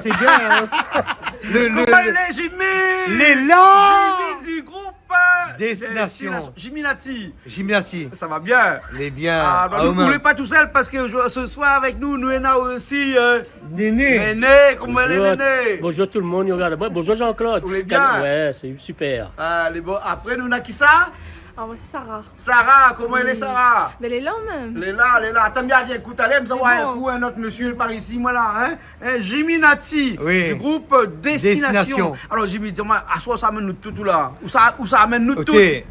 T'es bien, hein. Comment il est, Jimmy? L'élan Jimmy du groupe Destination. Jimmy Nati. Jimmy, Ça va bien? il est bien. Ah, bah, Ah, nous, Oman. vous n'êtes pas tout seul parce que ce soir avec nous, nous avons aussi Néné. Néné. Comment elle est, Néné? Bonjour tout le monde, regarde. Bonjour Jean-Claude. Vous allez bien? Ouais, c'est super. Ah, les bon. Après, nous avons qui ça? Ah, moi c'est Sarah. Sarah, comment elle est, Sarah? Mais elle est là même. Elle est là, elle est là. Attends bien, viens, écoute, allez, me savoir C'est un bon. coup, un autre monsieur par ici, moi là, hein? Jimmy Nati, Oui. du groupe Destination. Destination. Alors, Jimmy, dis-moi, à soi, ça amène nous tout là. Où ça amène nous tout? Ok.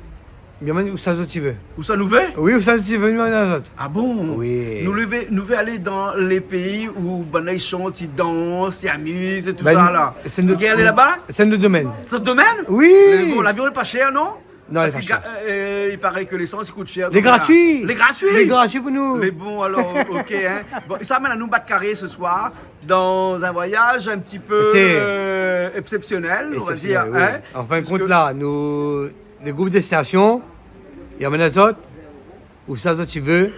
Bien, où ça tu veux? Où ça nous veut? Oui, où ça tu veux, nous, on autres. Ah bon? Oui. Nous devons aller dans les pays où ils chantent, ils dansent, ils amusent et tout Ben, ça là. c'est Vous notre- allez là-bas? C'est notre domaine. Ce domaine? Oui. Bon, l'avion est pas cher, non? Non, Parce elle est que pas il paraît que l'essence il coûte cher. Les Combien? gratuits. Les gratuits? Les gratuits pour nous. Mais bon, alors, ok. Hein. Bon, ça amène à nous battre carré ce soir dans un voyage un petit peu Ok. exceptionnel, on va dire. Exceptionnel, oui. Hein. En fin de Parce compte, que- là, nous, les groupes destination, il y a les autres, où ça tu veux,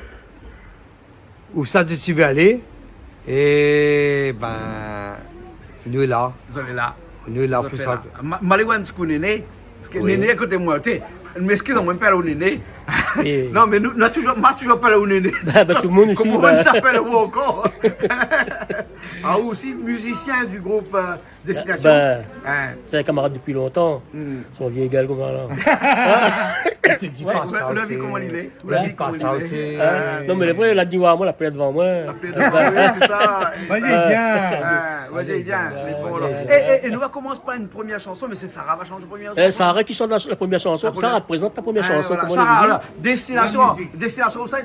où ça tu veux aller. Et ben, nous là, Vous allez là. nous là Vous pour allez ça. là. M'allez voir un petit coup Néné. Parce que Oui. Néné, écoutez-moi, m'excuse-moi, pas là au Néné. Oui. Non, mais nous, moi, toujours pas là au Néné. Bah, tout le monde ici, Comment bah. on s'appelle où encore? Ah, aussi musicien du groupe Destination. Bah, Hein. c'est un camarade depuis longtemps. Hmm. Son vieil gars comme ça là. Tu dis Ouais, pas vous ça. l'avez vu ok. comment il est? Vous Tu l'avez dis vu pas comment ça. il est? ok. Non mais le vrai, il a dit ouais, moi, la plaie devant moi. Oui, c'est ça. Vas-y, viens. Ouais, j'ai bien. Mais bon, alors. ouais. Et nous va commencer par une première chanson, mais c'est Sarah va changer de première chanson. Sarah qui chante la première chanson. La première- Sarah présente ta première chanson. Voilà. comment Sarah, elle là, dit. destination, La musique. destination, ça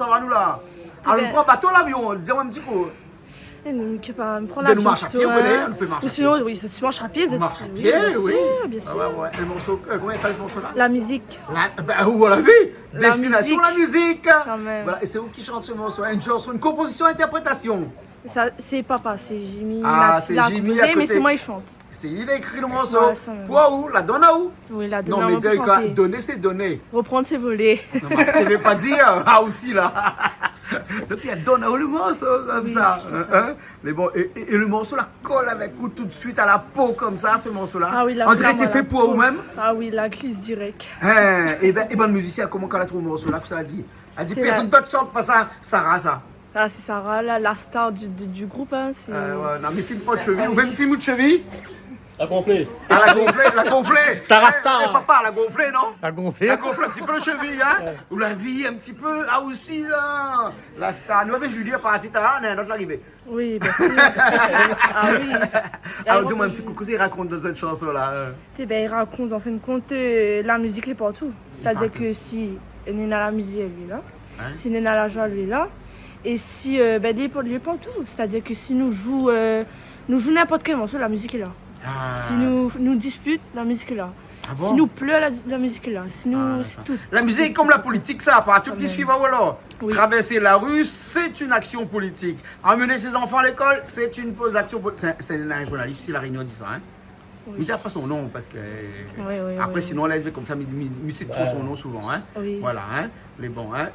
va nous là. Alors, on prend bateau l'avion, dis-moi un petit coup. Et nous, qui pas me prendre Ben, la nous marche à pied, photo, vous connaissez, hein. on peut marcher Ou à sinon, pied. oui, si tu marches à pied, On marche à oui, pied, bien oui. sûr, bien sûr. Ah ouais, ouais. Le morceau, comment il s'appelle ce morceau-là? La musique. Ben, où on l'a vu? La Destination, musique. la musique. Quand même. Voilà, et c'est où qui chante ce morceau? Une chanson, une composition, interprétation. Ça, c'est papa, c'est Jimmy. Ah, Nati, c'est il a Jimmy composé, à mais côté. c'est moi, il chante. Il a écrit le morceau. Ouais, ça même. Pour où? La donne à où? Oui, il a Non, donné mais un dire peu quoi? chanter. Donner, c'est donner. Reprendre ses volets. Non, mais tu ne veux pas dire, ah aussi là. Donc il y a donne à où le morceau comme Oui, ça. c'est ça. Hein? Mais bon, et le morceau là colle avec vous tout de suite à la peau comme ça, ce morceau-là. Ah oui, la On dirait que flamme t'es à fait la pour peau. vous-même. Ah oui, la glisse direct. Hein? Et ben le musicien, comment qu'elle a trouvé le morceau là, que ça a dit? Elle dit C'est personne d'autre chante pas ça, Sarah ça. Ah, c'est Sarah, là, la star du groupe. Hein, c'est... Ouais, non mais filme pas de cheville, vous voulez me filmer de cheville? La gonflée. Ah la gonflée, la gonflée. Sarah Eh, Star. eh, papa, la gonflée non? La gonflée. La gonfle un petit peu le cheville, hein? Ou la vie un petit peu, ah aussi là! La star, nous avec Julie, parti là, on est notre arrivée. Oui, bien sûr. Ah oui. Alors dis-moi un petit coucou, il raconte dans cette chanson là. Ben, il raconte, en fin de compte, la musique, elle est partout. C'est-à-dire que si Néna la musique, elle est là. Hein? Si Néna la joie, elle est là. Et si, ben, elle est partout. C'est-à-dire que si nous jouons n'importe quel morceau, la musique est là. Si nous disputons, la musique est là. Ah bon? Si nous pleure, la musique est là. Si nous, c'est tout. La musique comme la politique, ça, pas tout qui même. suivent ou alors. Oui. Traverser la rue, c'est une action politique. Emmener ses enfants à l'école, c'est une action politique. C'est un journaliste ici, la Réunion dit ça, hein? Oui. Mais il n'a pas son nom parce que. Oui, Après, oui. sinon, on l'a élevé comme ça, mais c'est trop son nom souvent, hein? Oui. Voilà, hein? Les bons, hein?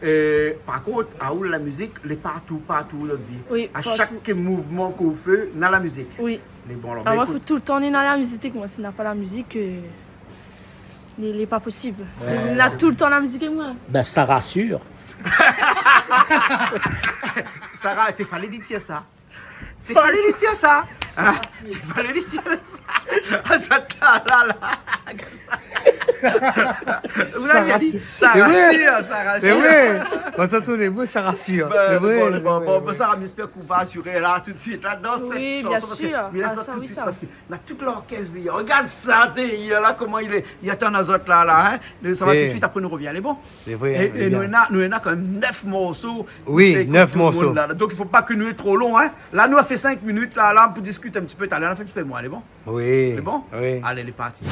Par contre, à où la musique, elle est partout dans notre vie. Oui, À partout. chaque mouvement qu'on fait, on a la musique. Oui. Les bons, alors, Alors, moi, ben, il faut tout le temps aller dans la musique. Moi, s'il n'a pas la musique, il n'est pas possible. Il a tout le temps la musique et moi. Ben ça rassure. Sarah, t'es fallait dire ça. T'es fallait dire ça. Ah, t'es fallait dire ça. Ah, ça t'a là. Comme ça. Vous l'avez dit, ça C'est vrai. rassure, ça rassure. C'est vrai. Quand t'entends les mots, ça rassure. C'est vrai. Bon, Sarah, j'espère qu'on va assurer là tout de suite, là, dans cette Oui, chanson. bien parce sûr. que, mais laisse Ah, ça ça, tout de oui, suite, ça. parce que là, toute l'orchestre, regarde ça, là, comment il est. Il y a tant d'autres là, hein. Ça va tout de suite, après nous revient, elle est bon. C'est vrai. Et nous, on a quand même 9 morceaux. Oui, Fait comme 9 tout le monde, morceaux. là. Donc, il ne faut pas que nous soyons trop long, hein. Là, nous, on a fait 5 minutes, là, pour discuter un petit peu. T'as l'air, on a fait un petit peu moins, elle est bon? Oui. Elle est bon? Oui. Allez, elle est partie.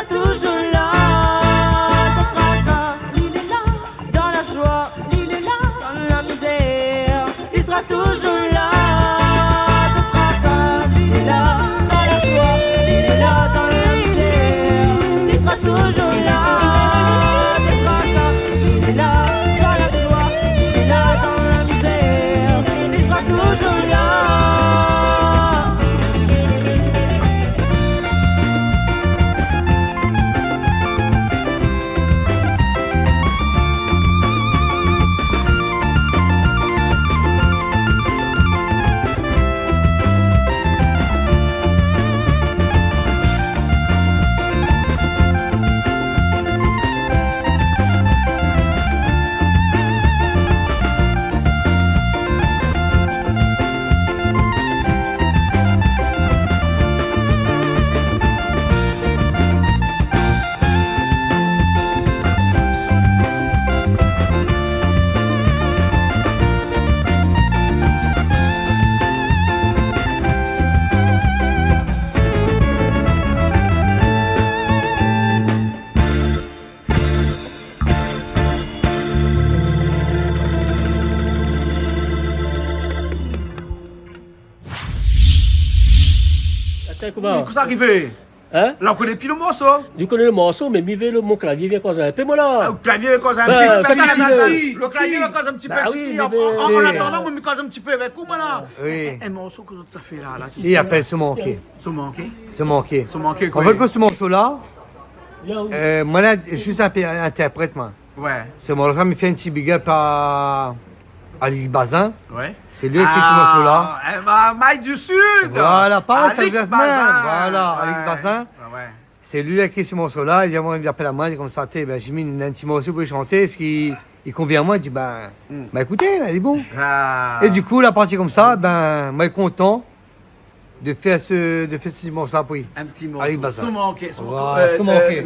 sera toujours là. Dans tracas, il est là. Dans la joie, il est là. Dans la misère, il sera toujours là. Dans tracas, il est là. Dans la joie, il est là. Dans la misère, il sera toujours là. Dans tracas, il est là. Dans la joie, il est là. Dans la misère, il sera toujours là. Attends, comment? Qu'est-ce qui arrive? Hein? Là, on connaît plus le morceau. Tu connais le morceau, mais mon clavier vient quoi ça? Paie-moi là! Le clavier cause un Ben, petit peu. fais pas Le clavier cause un petit peu. Bah oui, titi. mais En attendant, moi, je me cause un petit peu avec vous, moi, là. Oui. Un morceau que ça fait là. Il appelle se manquer. Se manquer. Se manquer. Se manquer, En quoi. fait, que ce morceau-là, Viens où? moi, là, je suis un interprète, moi. Ouais. Ce morceau-là me fait un petit big up à Alex Bazin. Ouais. C'est lui qui a écrit ce morceau-là. Maille du Sud. Voilà, pas Alex Alex Bazin. Voilà, Ouais. Alex Bazin. Ouais. C'est lui qui a écrit ce morceau-là. Il dit, moi, il m'appelle à moi, il dit comme ça, ben, j'ai mis un petit morceau pour lui chanter. Est-ce qu'il convient à moi? Il dit, ben, écoutez, là, il est bon. Ah. Et du coup, la partie comme ça, ben, moi, je suis content de faire ce morceau pour lui. Un petit morceau. Alex Bazin. Se manquer. Voilà, se manquer.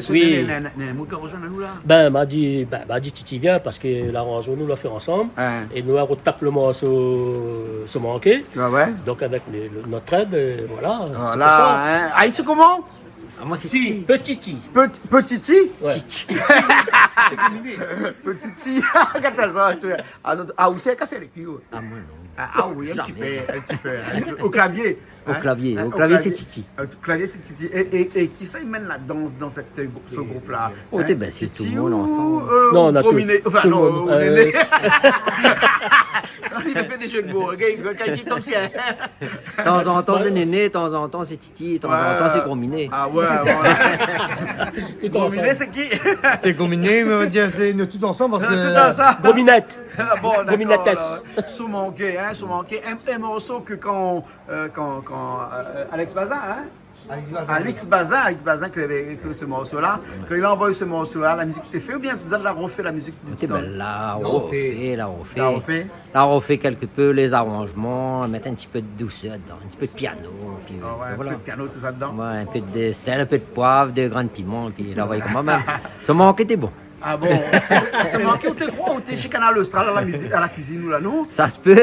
Oui. Moi, quand rejoindre nous là. Ben, m'a dit Titi vient parce que l'arrangement nous l'a fait ensemble. Ouais. Et nous avons tapé le morceau se manquer. Ouais, ouais. Donc avec notre aide, voilà. c'est comme ça. Voilà. Hein. Ah, il se comment? Moi, c'est Petit Titi. Petit. Ouais. Petit. Regarde ça. Ah, où c'est cassé les culs? Ah, moi, non. Ah oui, un petit peu. Au clavier. Au hein. clavier. Hein, Au clavier, c'est Titi. Au clavier, c'est Titi. Et qui ça, il mène la danse dans ce groupe-là? Oh, Hein? ben, c'est Titi tout le monde ou ensemble. Non, on a gros tout- minet? Enfin, tout le non, monde. au néné. Il me fait des jeux de mots. Quand il dit comme si. De temps en temps, c'est Néné, de temps en temps, c'est Titi, de temps en temps, c'est Gros-Minet. Ah ouais, voilà. Tout Gros ensemble. minet, c'est qui? T'es combiné, mais on va dire, c'est nous tout ensemble parce que. Tout dans ça. Gros minette. Ah bon, d'accord. Gominatesse. Sous manqué, hein, sous manqué. Un morceau que quand Alex Bazin, hein? Alex Bazin qui avait écrit ce morceau-là, quand il a envoyé ce morceau-là, la musique était faite ou bien c'est ça l'a refait la musique? Ok, ben là, on refait. Là, on fait. Là, on refait quelque peu les arrangements, mettre un petit peu de douceur dedans, un petit peu de piano, puis Ah ouais, un voilà. peu de piano, tout ça dedans. Ouais, un peu de sel, un peu de poivre, de grains de piment, puis là, voyez comment même. Ce manque était bon. Ah bon, c'est manqué où t'es crois ou t'es chez Canal Austral à la cuisine ou là, non? Ça se peut.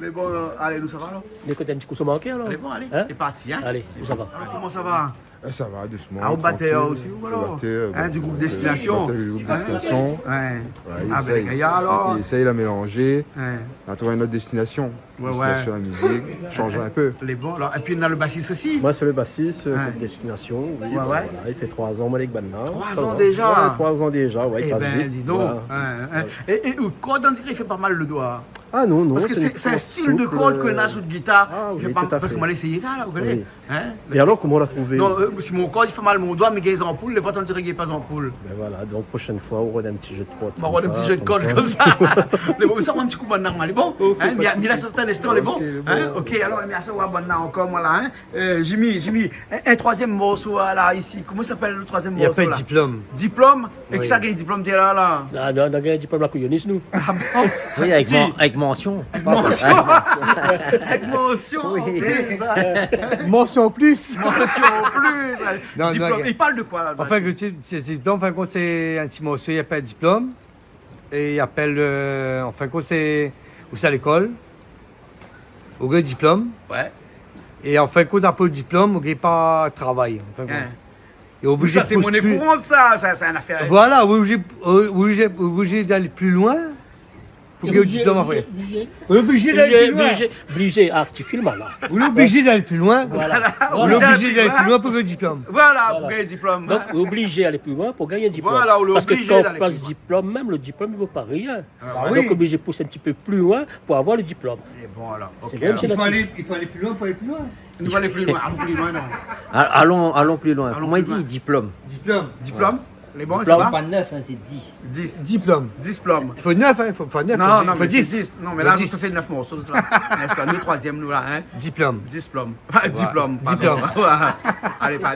Mais bon, allez, nous ça va alors? Mais quand un petit coup se manquer alors. Allez, bon, allez, Hein? c'est parti, hein? Allez, ça va. Alors, comment ça va? Ça va, doucement. Ah, au batteur tranquille. aussi, ou alors? Au batteur, Hein, du groupe Destination. Du groupe Destination. Ouais. Il Ah, ben, les essaye. gars, alors? Il essaye de la mélanger, Ouais. à trouver une autre destination. Ouais, Destination à la musique, changer un peu. Les bons. Alors, et puis, on a le bassiste aussi. Moi, c'est le bassiste, Ouais. cette destination. Oui, Ouais, bah, ouais. voilà, il fait 3 ans, Malik Banna. 3 Ça ans va. déjà. Ouais, 3 ans déjà, ouais, il Eh passe ben, vite. dis donc. Voilà. Hein, hein. Et quoi dans il fait pas mal le doigt? Ah non, non. Parce que c'est un style de corde qu'on a sous de guitare. Ah Il fait oui, pas- tout à Parce fait. qu'on va l'essayer ça, là, vous connaissez? Oui. Hein? Et alors, comment on l'a trouvé? Non, si mon corde il fait mal mon doigt, mais qu'il y a des ampoules, les fois on dirait qu'il n'y a pas d'ampoule. Ben voilà, donc prochaine fois, on aura un petit jeu de corde. On va avoir des petits jeux de corde comme ça. Les bons, ça va un petit coup de normal, est bon? Hein? Mais là, c'est un instant, les bons? Hein? Ok, alors, mais ça va bon encore, moi là. Hein? Jimmy, un troisième morceau là, ici. Comment s'appelle le troisième Il n'y a morceau? pas de là? diplôme. Diplôme? Et que ça, il y a diplôme de là? Ah, non, on a un diplôme la couilloniste, nous. Ah bon? Oui, Titi. avec mention. Mention! Avec mention en Oui. plus, hein. Mention en plus. Mention en plus. Non, Diplôme. non, Il parle de quoi là? Enfin, que c'est diplôme, enfin, quand c'est un petit morceau, il appelle diplôme. Et il appelle, enfin, quand c'est à l'école, au gars diplôme. Ouais. Et en fin de compte, après le diplôme, on n'a pas de travail. En fin de compte. Hein. Et obligé Ça, de c'est monnaie postuler- courante, ça c'est une affaire. Voilà, on est obligé d'aller plus loin pour gagner le diplôme après. On est obligé d'aller plus loin. Obligé articulement là. On est obligé d'aller plus loin. Voilà. On est obligé d'aller plus loin pour gagner le diplôme. Voilà, pour gagner le diplôme. Donc, obligé d'aller plus loin pour gagner un diplôme. Voilà, on est Parce que obligé quand on d'aller passe plus loin. diplôme, même le diplôme ne vaut pas rien. oui. Donc, obligé de pousser un petit peu plus loin pour avoir le diplôme. Et bon, alors, ok. C'est vrai, alors. monsieur Il faut aller plus loin pour aller plus loin. Nous allons aller plus loin. Allons plus loin, non. Allons plus loin. Allons Comment il plus loin. dit diplôme? Diplôme. Diplôme Les bons, Diplôme, ça va Pas 9, hein, c'est 10. 10. Diplôme. Diplôme. Il faut 9, hein. Il faut pas 9. Non, non, il faut mais 10. c'est 10. Non, mais Il là, faut on 10. se fait 9 morceaux. Là. L'instant, nous, troisième, nous, là. Hein. Diplôme. Diplôme. Enfin, diplôme, pardon. Diplôme. Allez, pas.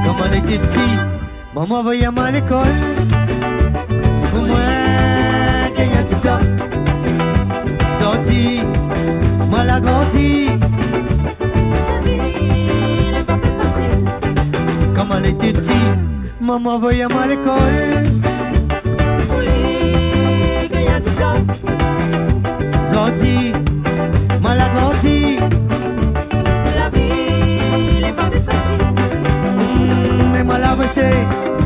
Quand on était petit, maman envoyait moi à l'école. Pour moi, gagner un diplôme. Sorti, moi l'a grandi. La vie n'est pas plus facile. Quand on était petit, maman envoyait moi à l'école. Pour lui, gagner un diplôme. Sorti, moi l'a grandi. La vie n'est pas plus facile. Mais moi l'a bossé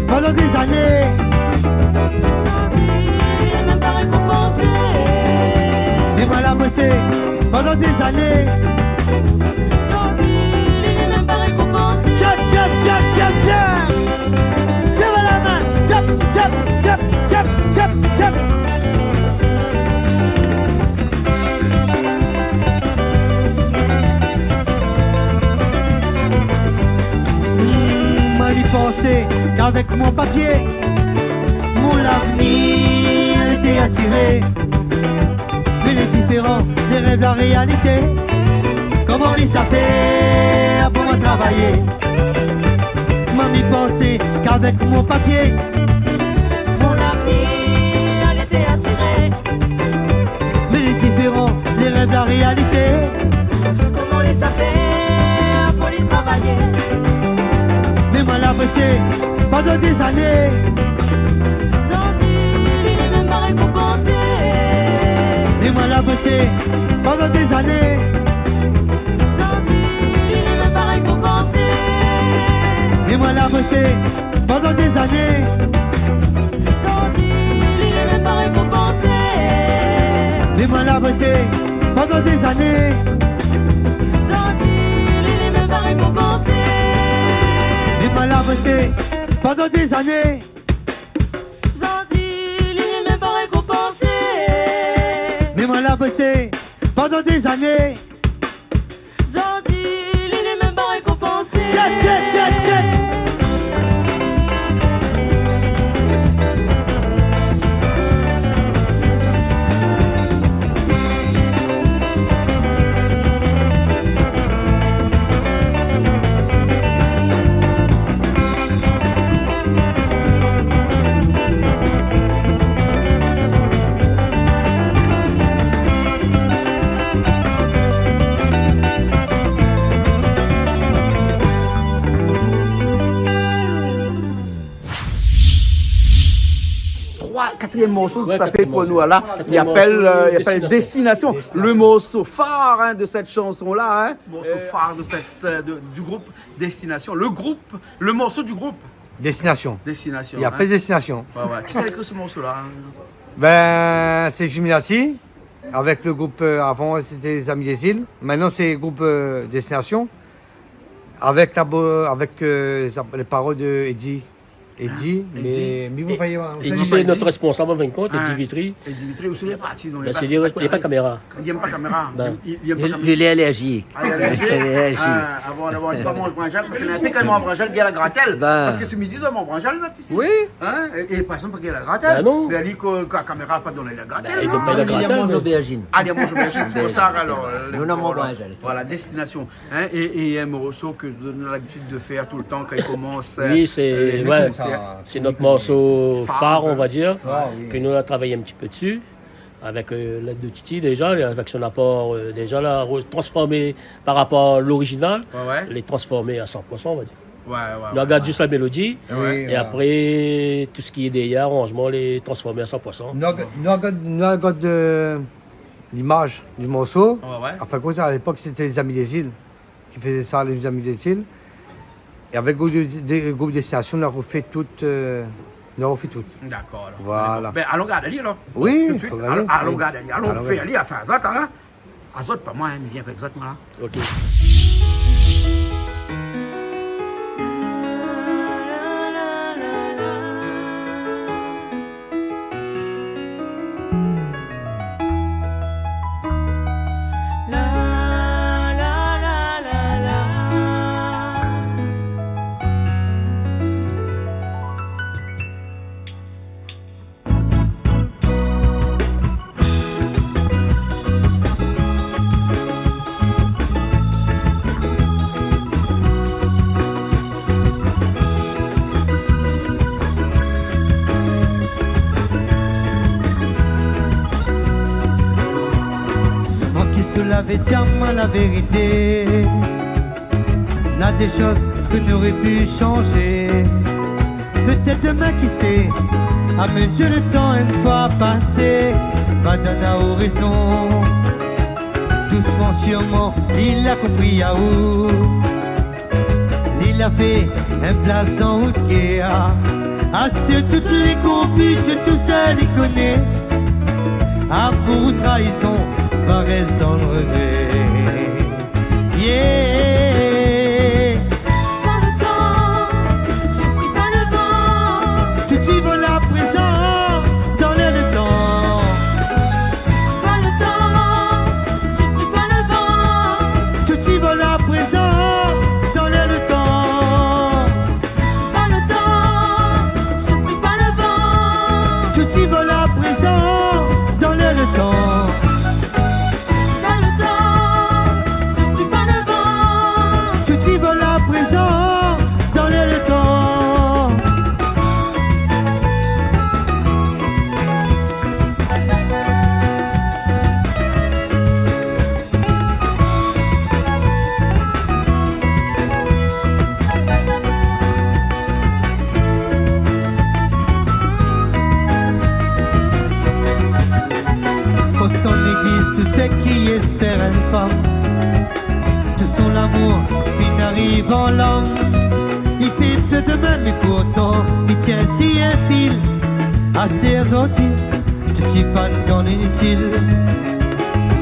pendant des années. Sorti, il n'est même pas récompensé. Mais moi l'a bossé pendant des années. Sorti, il n'est même pas récompensé. Tchap, tchap, tchap, tchap, tchap. Tchap à la main. Tchap, tchap, tchap, tchap, tchap, tchap. Moi j'y pensais qu'avec mon papier, mon avenir était assuré. Mais les différents des rêves, la réalité, comment lui ça fait pour moi travailler. Mamie pensait qu'avec mon papier, Son avenir, elle était assurée. mais les différents des rêves, la réalité, Comment les faire pour les travailler? mais moi l'a bossé pendant des années. Sorti, il n'est même pas récompensé. Mais moi l'a bossé pendant des années. Sorti, il n'est même pas récompensé. Mais moi l'a bossé pendant des années. Sorti, il n'est même pas récompensé. Mais moi l'a bossé pendant des années. Sorti, il n'est même pas récompensé. Mais moi l'a bossé pendant des années. Sorti, il n'est même pas récompensé. Mais moi l'a bossé pendant des années. Sorti, il n'est même pas récompensé. Tchap, tchap, tchap, tchap. Quatrième morceau que Ouais, ça fait quatrième pour morceau. nous là. Il Quatrième appelle, morceau, il appelle Destination. Le morceau phare hein, de cette chanson-là. Hein. Morceau phare de cette, du groupe Destination. Le morceau du groupe Destination. Destination. Il y a hein. pas de destination. Ouais, ouais. Qui c'est écrit ce morceau-là hein? Ben, c'est Jiminassi. Avec le groupe, avant c'était les Amis des Îles. Maintenant c'est le groupe Destination. Avec, les paroles de Eddie. Eddie. Mais vous voyez, Il dit c'est notre responsable en fin de compte, Eddie Vitry. Eddie Vitry, où sont les partis? Ben, c'est il n'y a pas de caméra. Il n'aime pas caméra. Ben. Il n'aime pas caméra. Il est allergique. Ah, il est allergique. Il est allergique. Avant d'avoir pas manger branchal, parce qu'il y a un peu quand même en branchal qui a la gratelle. Ben. Parce que ce midi, ils ont mon branchal, là, ici. Oui. Hein? Et par exemple, qu'il y a la gratelle. Ben non. Mais il dit que la caméra n'a pas donné la gratelle. Ben, il donne pas la Il y a gratelle, mange mais- aubergine. Ah, il y a mon aubergine, c'est pour ça alors. Nous n'avons voilà. pas un Voilà, destination. Hein? Et un morceau que je donne l'habitude de faire tout le temps quand il commence. Oui, c'est ouais, concerts. c'est notre morceau phare, on va dire, Phare, oui. que nous on a travaillé un petit peu dessus. avec l'aide de Titi déjà, avec son apport déjà là, transformé par rapport à l'original, Ouais. les transformer à 100%, on va dire. Ouais. On regarde juste la mélodie, Oui, et après, tout ce qui est derrière, arrangement, les transformer à 100%. Nous regardons l'image du morceau. Ouais. Enfin, comme ça, à l'époque, c'était les Amis des Îles qui faisaient ça, les Amis des Îles. Et avec le groupe Destination, on a refait tout. D'accord. alors. Voilà. Ben, allons regarder lui, alors. Oui, Tout de suite. faut regarder. Allons Oui. regarder lui. Allons Allons faire lui, enfin, Azot, hein. Azot, pas moi, il vient avec Azot, moi, là. Ok. Seulement qui se l'avait diamant la vérité. N'a des choses que n'aurait pu changer. Peut-être demain, qui sait, à mesure le temps une fois passé, va donner à horizon. Doucement, sûrement, il a compris à où. Il a fait une place dans Woodgate. À ce toutes les conflits, tout seul il connaît. Ah, pour trahison, va rester dans le regret. Yeah. Par le temps, surpris par le vent. Tout y vole à présent, dans l'air le temps. Par le temps, surpris par le vent. Tout y vole à présent, dans l'air le temps. Par le temps, surpris par le vent. Tout y vole à présent, dans l'air le temps. Par le temps, surpris par le vent. Tout y vole à présent, dans l'air le temps. Fausse ton église, tous ceux qui espèrent une femme. Tout son amour, fin arrive en l'homme. Il fait peu de même, mais pourtant, il tient si un fil à ses orties. Tout y fan dans l'inutile.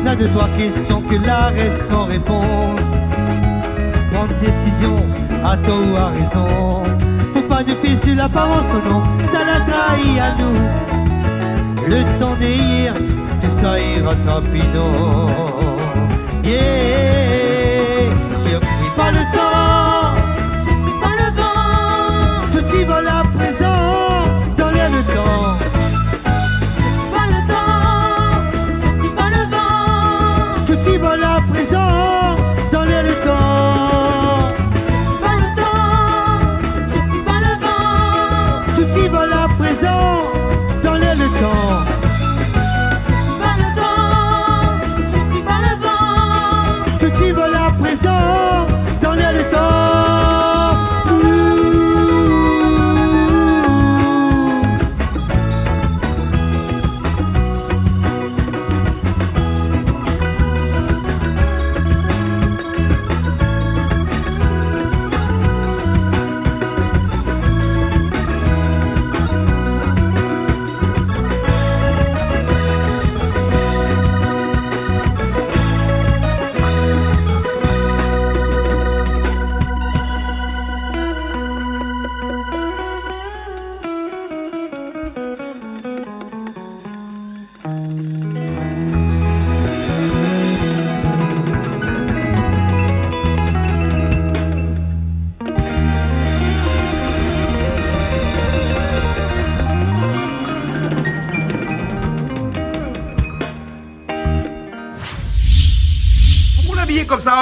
N'a de trois questions que la reste sans réponse. Prendre décision, à tort ou à raison. Faut pas de fil sur l'apparence, non, ça la trahit à nous. Le temps d'hier, tout ça ira tant pis non. Yeah, surpris par le temps, Surpris par le vent. tout y vole à présent, dans l'air le temps. Par le temps, surpris par le vent. Tout y vole à présent, dans l'air le temps. Par le temps, surpris par le vent. Tout y vole à présent, dans l'air le temps. Par le temps, surpris par le vent. Tout y vole à présent, dans l'air le temps.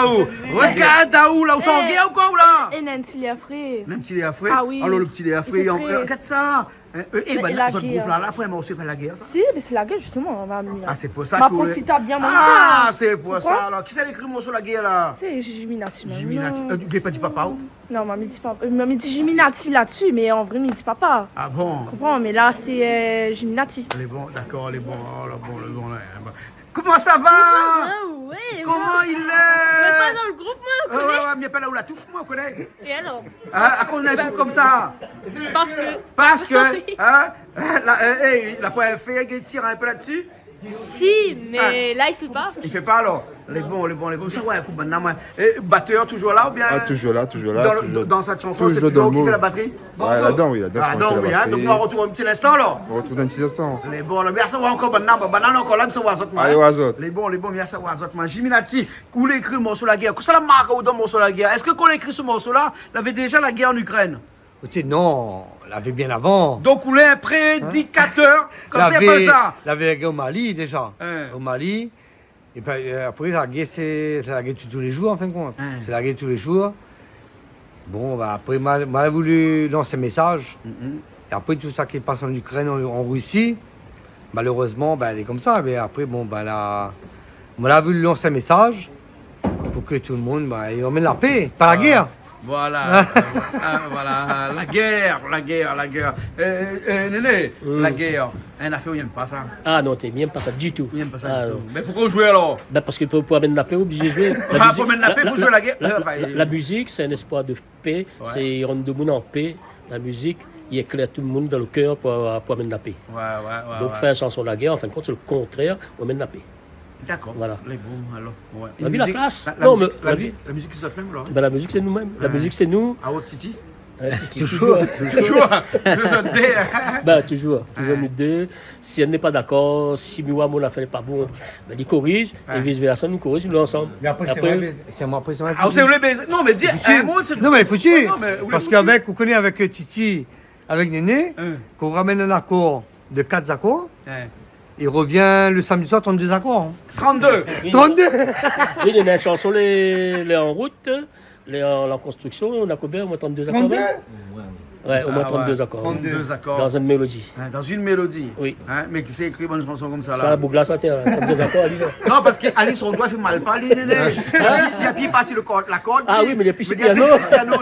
Daou. Regarde Daou, là, où sont guerre ou quoi, ou là? Et Nancy les frais. Un petit lait à frais. Ah oui. Alors, le petit lait à frais, Il fait frais. regarde ça. Et ben, la dans ce guerre. groupe-là, là, après, moi, on se fait la guerre, ça. Si, mais c'est la gueule justement, on va amener. Ah, c'est pour ça On va que vous- profiter à bien manger. Ah, c'est pour Pourquoi ça, alors. Qui c'est écrit le mot sur la guerre, là? C'est Jiminati. Jiminati. Tu n'as pas dit papa, ou? Non, maman dit papa. Maman dit Jiminati là-dessus, mais en vrai, il dit papa. Ah bon? Tu comprends, mais là, c'est Jiminati. Les bons, d'accord, les bons, oh, le bon, là. Comment ça va? ouais, Comment il On est pas est? dans le groupe, moi, Ouais, ouais, mais pas là où la touffe, moi, on connaît. Et alors Ah, à cause d'un truc comme ça. Parce que. Parce que, hein, la première fille qui tire un peu là-dessus, Si, mais là, il fait pas. il fait pas alors. Les bons. Ça, ouais, écoute, maintenant, moi. Et batteur, toujours là ou bien? Ah, toujours là, toujours là. Dans, toujours- dans cette chanson, c'est toujours toujours dans qui le fait la mot. batterie? Ouais, là-dedans, oui, là-dedans, Ah, c'est moi qui non, fais oui, la hein, donc batterie. on retrouve un petit instant, alors. On retrouve dans un petit instant. Les bons, là, bien ça va encore banane encore là, mais ça va azot, moi. Allez, Wazot. Les bons, bien ça va azot, moi. Jiminati, qu'on a écrit le morceau la guerre. Qu'est-ce que ça la marque ou dans le morceau la guerre? Est-ce que quand on a écrit ce morceau-là, il avait déjà la guerre en Ukraine? Écoutez, non, on l'avait bien avant. Donc, on est un prédicateur, comme c'est pas L'avait- ça. l'avait la guerre au Mali déjà. Hein. Au Mali. Et puis après, la guerre, c'est la guerre de tous les jours, en fin de compte. Hein. C'est la guerre de tous les jours. Bon, bah, après, m'a voulu lancer un message. Et après, tout ça qui passe en Ukraine, en Russie, malheureusement, bah, elle est comme ça. Mais après, bon, bah, là, on a voulu lancer un message pour que tout le monde, bah, il emmène la paix, pas la guerre. Voilà, voilà, la guerre. Néné, la guerre. Un affaire, il n'aime pas ça. Ah non, t'es bien pas ça du tout. Il n'aime pas ça Ah, du tout. non. Mais pourquoi jouer alors? Ben parce que pour amener la paix, obligé de jouer. Ah, pour amener la paix, faut jouer la guerre. La musique, c'est un espoir de paix. Ouais. C'est rendre le monde en paix. La musique, il éclaire tout le monde dans le cœur pour amener la paix. Ouais. Donc faire une chanson de la guerre, en fin de compte, c'est le contraire, on amène la paix. D'accord. Voilà. Les bons, alors. Ouais. La vie, la place. La Non, musique, mais la la musique, c'est ça même, alors. Ben, la musique, c'est nous-mêmes. La Ouais. musique, c'est nous. Ah ouais, Titi? Toujours. Toujours. Ben, toujours nous deux. Si elle n'est pas d'accord, si moi, mon affaire n'est pas bon, ben, il corrige, et vice-versa, nous corrigeons nous ensemble. Mais après, c'est moi, après, c'est vrai. Ah, c'est où les baisers? Non, mais dis un mot, c'est. Non, mais il faut tuer. Non, mais où les Parce foutus? qu'avec, vous connaissez avec Titi, avec Néné, qu'on ramène un accord de 4 accords, Ouais. il revient le samedi soir 32 accords. hein. 32. 32 Oui, il y a une chanson, les en route, les en construction, on a combien? Au moins 32 accords? 32 Ouais, au moins Ah, 32 ouais. accords. 32 accords. Dans une mélodie. Hein, dans une mélodie. Oui. Hein, mais qui s'est écrit une chanson comme ça, Ça, la là? boucle là, ça tient. 32 accords, Alice. Non, parce qu'Alice, son doigt fait mal parler, Néné. Il a puis passé la corde. Ah oui, mais il a puis c'est le piano.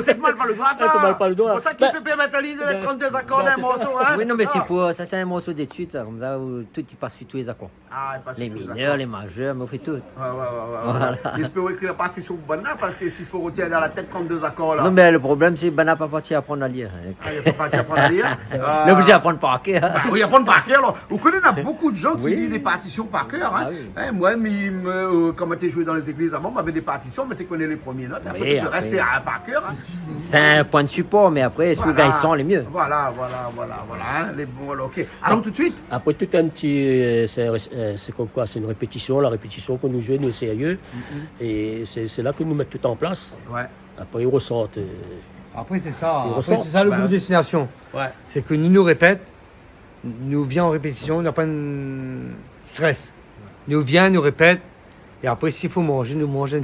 C'est mal par le doigt, ça. Ça fait mal par le doigt. C'est pour ça qu'il Ben, peut permettre à Alice de mettre 32 accords ben, dans un c'est morceau, hein. Oui, non, mais ça. c'est pour ça, c'est un morceau d'études, comme ça, où tout il passe sur tous les accords. Ah, il passe Les sur tous mineurs, les majeurs, mais on fait tout. Ouais. J'espère écrire la partition pour Bana parce que s'il faut retirer dans la tête 32 accords là. Non, mais le problème, c'est qu'on n'a pas parti à apprendre à lire. Ah, il faut partir apprendre à lire. On est obligé d'apprendre par cœur. Bah oui, apprendre par cœur. Alors. Vous connaissez, il y a beaucoup de gens qui Oui. lisent des partitions par cœur. Hein. Ah oui. Hein, moi, quand j'étais joué dans les églises avant, on m'avait des partitions, mais tu connais les premières notes. Après, Oui, tout le reste, c'est après. par cœur. Hein. C'est un point de support, mais après, celui qui sont les mieux. Voilà. Hein, les bons, alors, ok. Allons tout de suite. Après tout un petit, c'est comme quoi, c'est une répétition, la répétition que nous jouons, nous sérieux, et c'est là que nous mettons tout en place. Ouais. Après ils ressortent. Après, c'est ça. Il Après, ressort. c'est ça le Bah, groupe destination. Ouais. C'est que nous répète, nous vient en répétition, on n'a pas de stress. Nous vient, nous répète, et après, s'il faut manger, nous mangeons.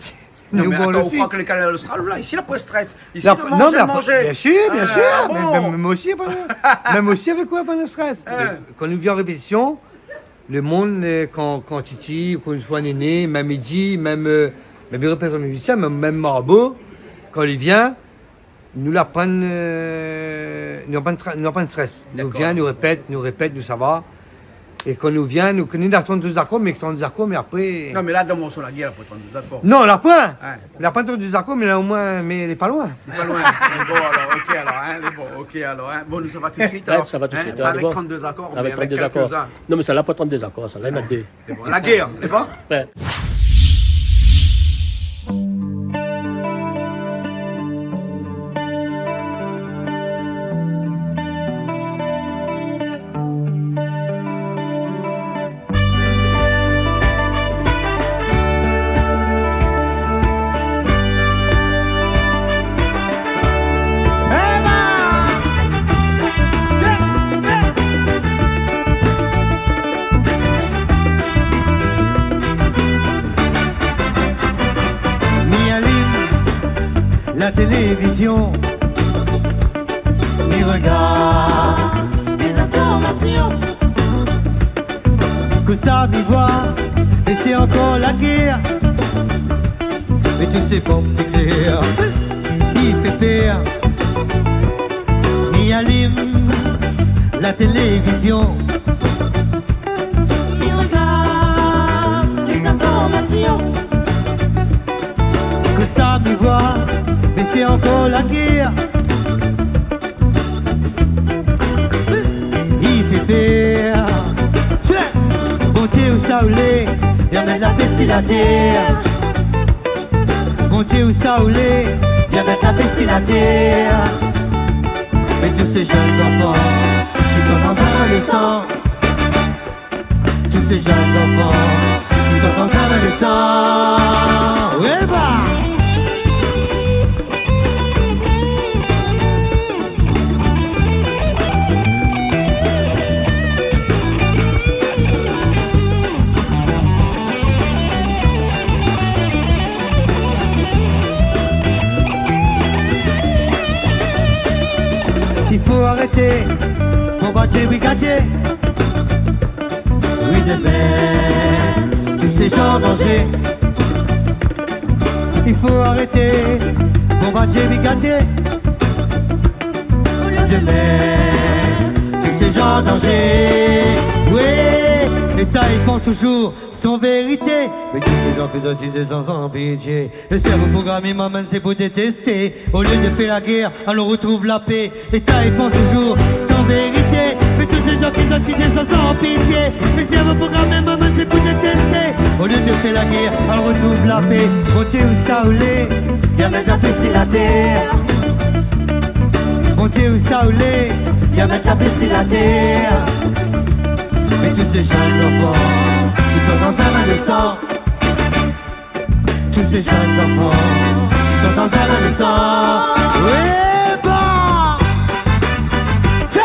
Non, Nous mais mangeons attends, on aussi. croit que les canaux le sera là. Ici, la poste stress. Ici, La- le non, manger, mais après- manger. bien sûr, Ah, bon. même aussi, même aussi avec quoi, pas de stress. Quand nous vient en répétition, le monde, quand Titi, quand une fois Néné, même Midi, même les représentants musiciens, même Marbeau, quand il vient, nous la prennent, nous n'avons pas de stress. Nous D'accord. vient, nous répète, nous ça va. Et quand nous vient, nous connaissons la 32 accords, mais après. Non, mais là, dans mon son, la guerre, pour prendre des accords. Non, on l'a pas. Ouais. On n'a pas 32 accords, mais là au moins, mais elle n'est pas loin. Pas loin. Bon, alors, ok, alors, hein, bon, ok, alors, hein. Bon, nous, ça va tout de suite, Ouais, alors. ça va tout de Hein, suite, pas ouais, avec bon. 32 accords, mais Avec avec 32 accords. quelques-uns. Non, mais ça n'a pas 32 accords, ça, là, il y en a deux. C'est bon. La guerre, n'est-ce pas? Ouais. Eva! télévision. Mes regards, Les informations, que ça m'y voit, et c'est encore la guerre. Mais tu sais pas m'écrire, il fait peur. Il allume la télévision. mes regards, les informations, Que ça m'y voit, mais c'est encore la guerre. Il fait peur. Tiens, bon Dieu où ça roulait, viens mettre la paix sur la terre. Bon Dieu où ça roulait, viens mettre la paix sur la terre. Mais tous ces jeunes enfants qui sont dans un adolescent, tous ces jeunes enfants qui sont dans un adolescent. Ouais bah. Il faut arrêter, bombardier, brigadier. Oui, demain, tous ces gens en danger. Il faut arrêter, bombardier, brigadier. au lieu de Demain, tous ces gens en danger. Oui, l'État il pense toujours son vérité. Mais tous ces gens que disent sans pitié. Le cerveau programmé m'amène c'est pour détester. Au lieu de faire la guerre, alors on retrouve la paix. L'État il pense toujours sans vérité. Mais tous ces gens qui disent sans pitié. Le cerveau programmé m'amène c'est pour détester. Au lieu de faire la guerre, alors on retrouve la paix. Bon Dieu où ça roulait, viens mettre la paix sur la terre. Bon Dieu où ça roulait, viens mettre la paix sur la terre. Mais tous ces jeunes enfants qui sont dans un adolescent, tous ces jeunes enfants qui sont dans un adolescent. Oui, bah tiens.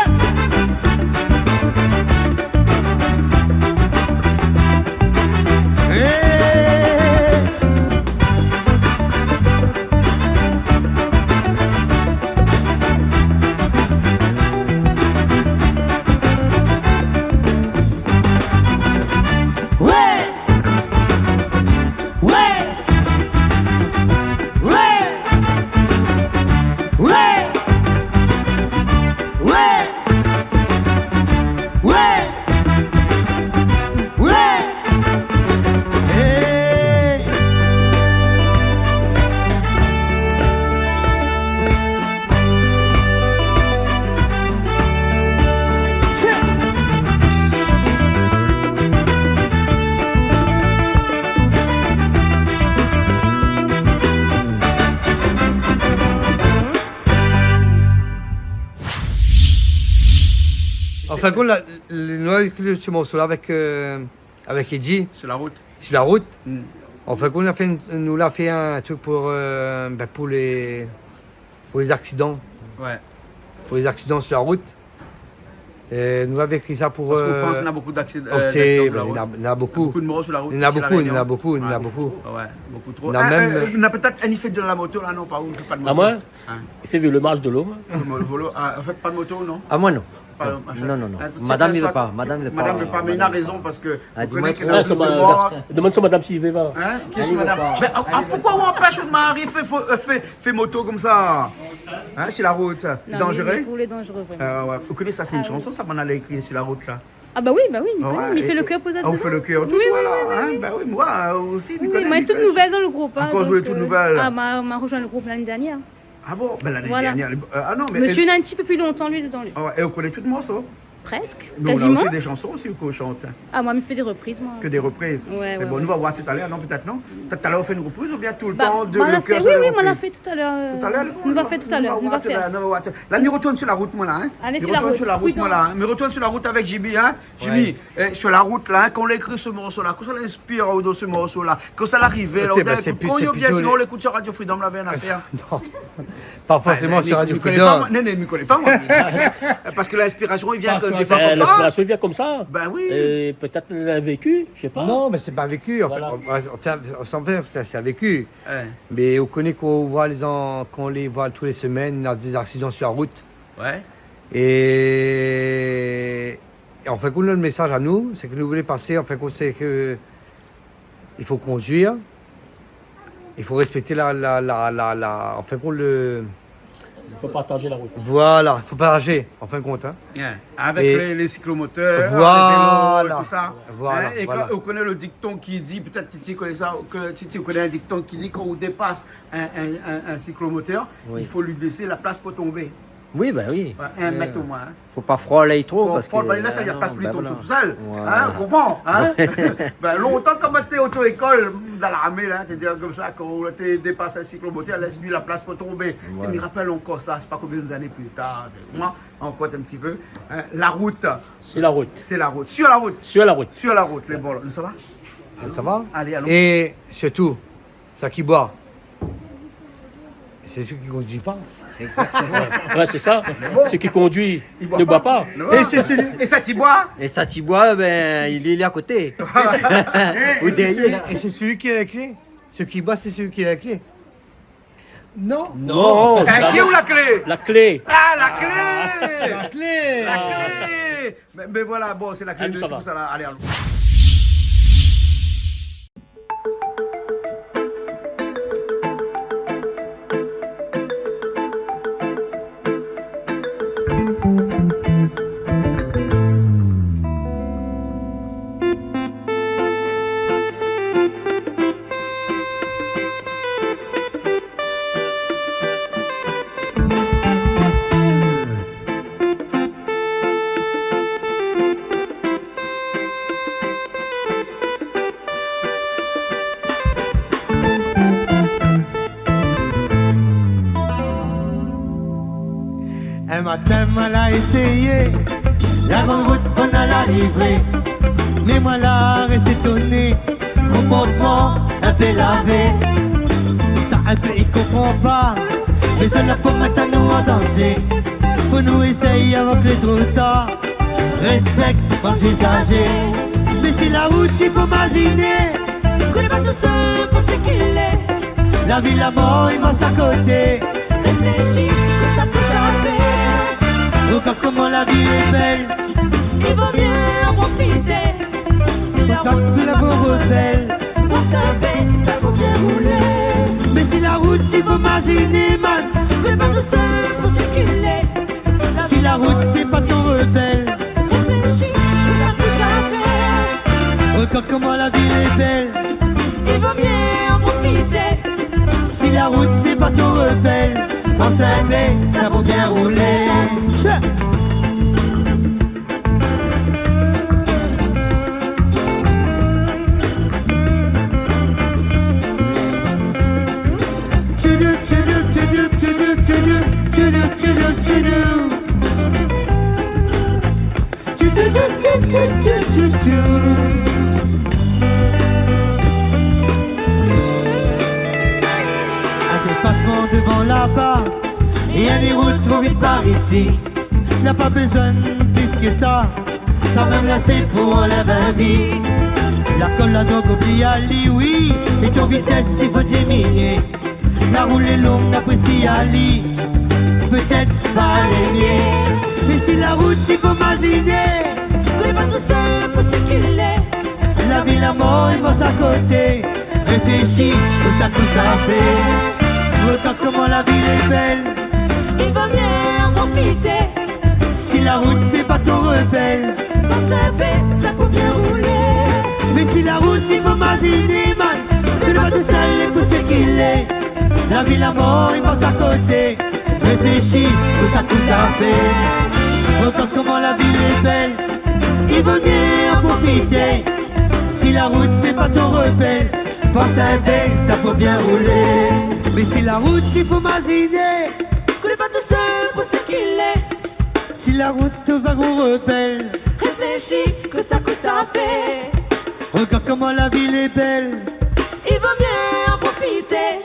En fin de compte, nous avons écrit ce morceau-là avec Eddie Sur la route. sur la route. Mm. En fin de compte, nous a fait un truc pour les accidents. Ouais. Pour les accidents sur la route. Et nous avons écrit ça pour. Parce qu'on pense qu'il y a beaucoup d'accidents ok, sur la il y route. en a beaucoup. Beaucoup de morts sur la route. Il y en a ici à La beaucoup, il y en a Réunion. beaucoup, il y en a Ouais. beaucoup. Ouais, beaucoup trop. Il y en a même- Il y en a peut-être un effet de la moto là, non, pas où, pas de moto. À moi, Hein. il fait le marche de l'homme. Le volo, en fait, pas de moto, non? Ah, moi non. Pas de machin. Non, non, non. Ah, tu sais Madame pas, ne veut soit- pas. Madame ne veut pas. Madame ne veut pas, mais il a raison parce que. Ah, vous dis-moi connaissez qu'il y trop. a Ah, plus ça de m'a- morts. demande sur madame s'il va. Hein? Qui est Elle y va madame? pas. Mais pourquoi on empêche de marier fait moto comme ça? Hein, sur la route? Dangereux? Pour les dangereux, vraiment. Ouais. Vous connaissez ça, c'est une chanson, ça, m'en allait écrire sur la route là. Ah bah oui, Ah Nicolas, ouais, il fait et- le cœur posé Ah, vous dedans. faites le cœur, tout, Oui, voilà. oui, Hein? Ben oui, moi aussi, Oui, Nicolas. moi, toute nouvelle dans le groupe. À cause de toute nouvelle. Ah, m'a rejoint le groupe l'année dernière. Ah bon? Ben l'année Voilà. dernière. Ah non, mais. Monsieur a un petit peu plus longtemps, lui, dedans, lui. Ah ouais, et vous connaissez tout le morceau? Presque, Nous, on a quasiment. aussi des chansons aussi qu'on chante. Ah, moi, il me fait des reprises, moi. Que des reprises. Ouais, Mais ouais, bon, ouais. nous va voir tout à l'heure, non, peut-être non? Tout à l'heure, on fait une reprise ou bien tout le Bah, temps de moi, on le l'a cœur fait, sur oui, la oui, moi, on l'a reprise? fait tout à l'heure. Tout à l'heure, On va faire tout à l'heure. On va faire. Là, me retourne sur la route, moi, là. Hein. Allez, Me sur la retourne route. sur la route, moi, là. Hein. Me retourne sur la route avec Jimmy, hein. Jimmy, sur la route, là, hein, quand on écrit ce morceau-là, quand ça l'inspire dans ce morceau-là, quand ça l'arrive, là, Ok, bah, c'est plus- quand il y a c'est bien, plutôt sinon on les- l'écoute sur Radio Freedom, là, avait une affaire. Non. Pas forcément sur Radio Ne connaît pas moi. Freedom. Non, ne me connaît pas moi. Parce que l'inspiration, il vient Pas des fois comme ça. L'inspiration vient comme ça. Ben oui. Et peut-être elle a vécu, je sais pas. Non, mais c'est pas vécu. Voilà. On s'en fait, c'est vécu. Ouais. Mais on connaît qu'on les voit tous les semaines, il y a des accidents sur la route. Ouais. Et en fait, le message à nous, c'est que nous voulons passer, en fait, qu'on sait que il faut conduire, il faut respecter en fait, Il faut partager la route. voilà, il faut pas rager, en fin de compte. Hein. Yeah. Avec Et- les cyclomoteurs, Voilà. les vélos, tout ça. Voilà, Et voilà. quand on connaît le dicton qui dit, peut-être que tu connais ça, que tu connais un dicton qui dit qu'on dépasse un cyclomoteur, Oui. il faut lui laisser la place pour tomber. Oui, ben oui. Ouais, 1 mètre au moins. Hein. Faut pas frôler trop. Faut, parce faut, que, ben là, ça, il n'y a non, pas plus, il ben tombe voilà. tout seul. Voilà. Hein, on comprend. Hein? Ben, longtemps, comme tu es auto-école dans l'armée, là, tu dis comme ça, quand tu dépasses un cyclomoteur, laisse-lui la place pour tomber. Voilà. Tu me rappelles encore ça, c'est pas combien d'années plus tard. Moi, encore un petit peu. Hein, la route, C'est la route. c'est la route. Sur la route. Sur la route. Sur la route, les bols. Ça va? Ça va? Allez, allons. Et surtout, ça qui boit, c'est celui qui ne conduit pas. Ouais, c'est ça. Ce qui conduit Il ne boit pas. Et c'est celui, Et ça, tu bois? Et ça, tu bois, ben, il est à côté. Ou derrière. et c'est celui qui a la clé. Celui qui boit, c'est celui qui a la clé. Non. Non, Un qui ou la clé? la clé. Ah, la clé! La clé. La clé! Mais voilà, bon, c'est la clé Ah, nous, de ça tout va. ça là. Allez, allons. Un matin, elle a essayé la grande route, on a la livrée. Mais moi, là, reste étonné, comportement un peu lavé. Ça, un peu, il comprend pas. Mais ça l'a pas maintenant à danser. Faut nous essayer avant que les trop tard. Respecte quand tu es âgé. Mais si la route, il faut imaginer. Qu'on n'est pas tout seul pour ce qu'il est. La vie, la mort, ils m'en à côté. Réfléchis que ça fait. Regarde comment la vie est belle. Il vaut mieux en profiter. Si la Regarde route que la mort est belle. pour sauver, ça faut bien rouler. Mais si la route, il faut imaginer, man. Qu'on n'est pas tout seul pour circuler. Si la route fait pas ton rebelle. Réfléchis que ça fait. Regarde comment la vie est belle. Il vaut mieux en profiter. Si la route fait pas ton rebelle. Pense un peu, ça vaut bien rouler. Tiens. Tudu, tudu, tudu, tudu, tudu, tudu, tudu, tudu. Tudu, tudu, tudu, tudu, tudu. Un dépassement devant là-bas et un des routes trop vite par ici. Y'a pas besoin de plus que ça, ça même lasser pour enlever un vie. L'alcool, la drogue, oublie Ali, oui, et ton vitesse il faut diminuer. La roule est longue, apprécie Ali, peut-être pas aller mieux. Mais si la route il faut imaginer, Qu'on n'est pas tout seul pour circuler. la vie, la mort, ils passent à côté. Réfléchis, que ça fait. Regarde comment la ville est belle. Il vaut mieux en profiter. Si la route fait pas ton rebelle. Pour sauver, ça faut bien rouler. Mais si la route il faut imaginer, man. Que n'est pas tout seul pour ce qu'il est. La vie, la mort, ils passent à côté. Réfléchis, que ça fait. Regarde comment la ville est belle. Il vaut mieux en profiter. Si la route fait pas ton rebelle. Pense un peu, ça faut bien rouler. Mais si la route il faut imaginer. Qu'on n'est pas tout seul pour circuler. Si la route va vous rebelle. Réfléchis que ça fait. Regarde comment la ville est belle. Il vaut mieux en profiter.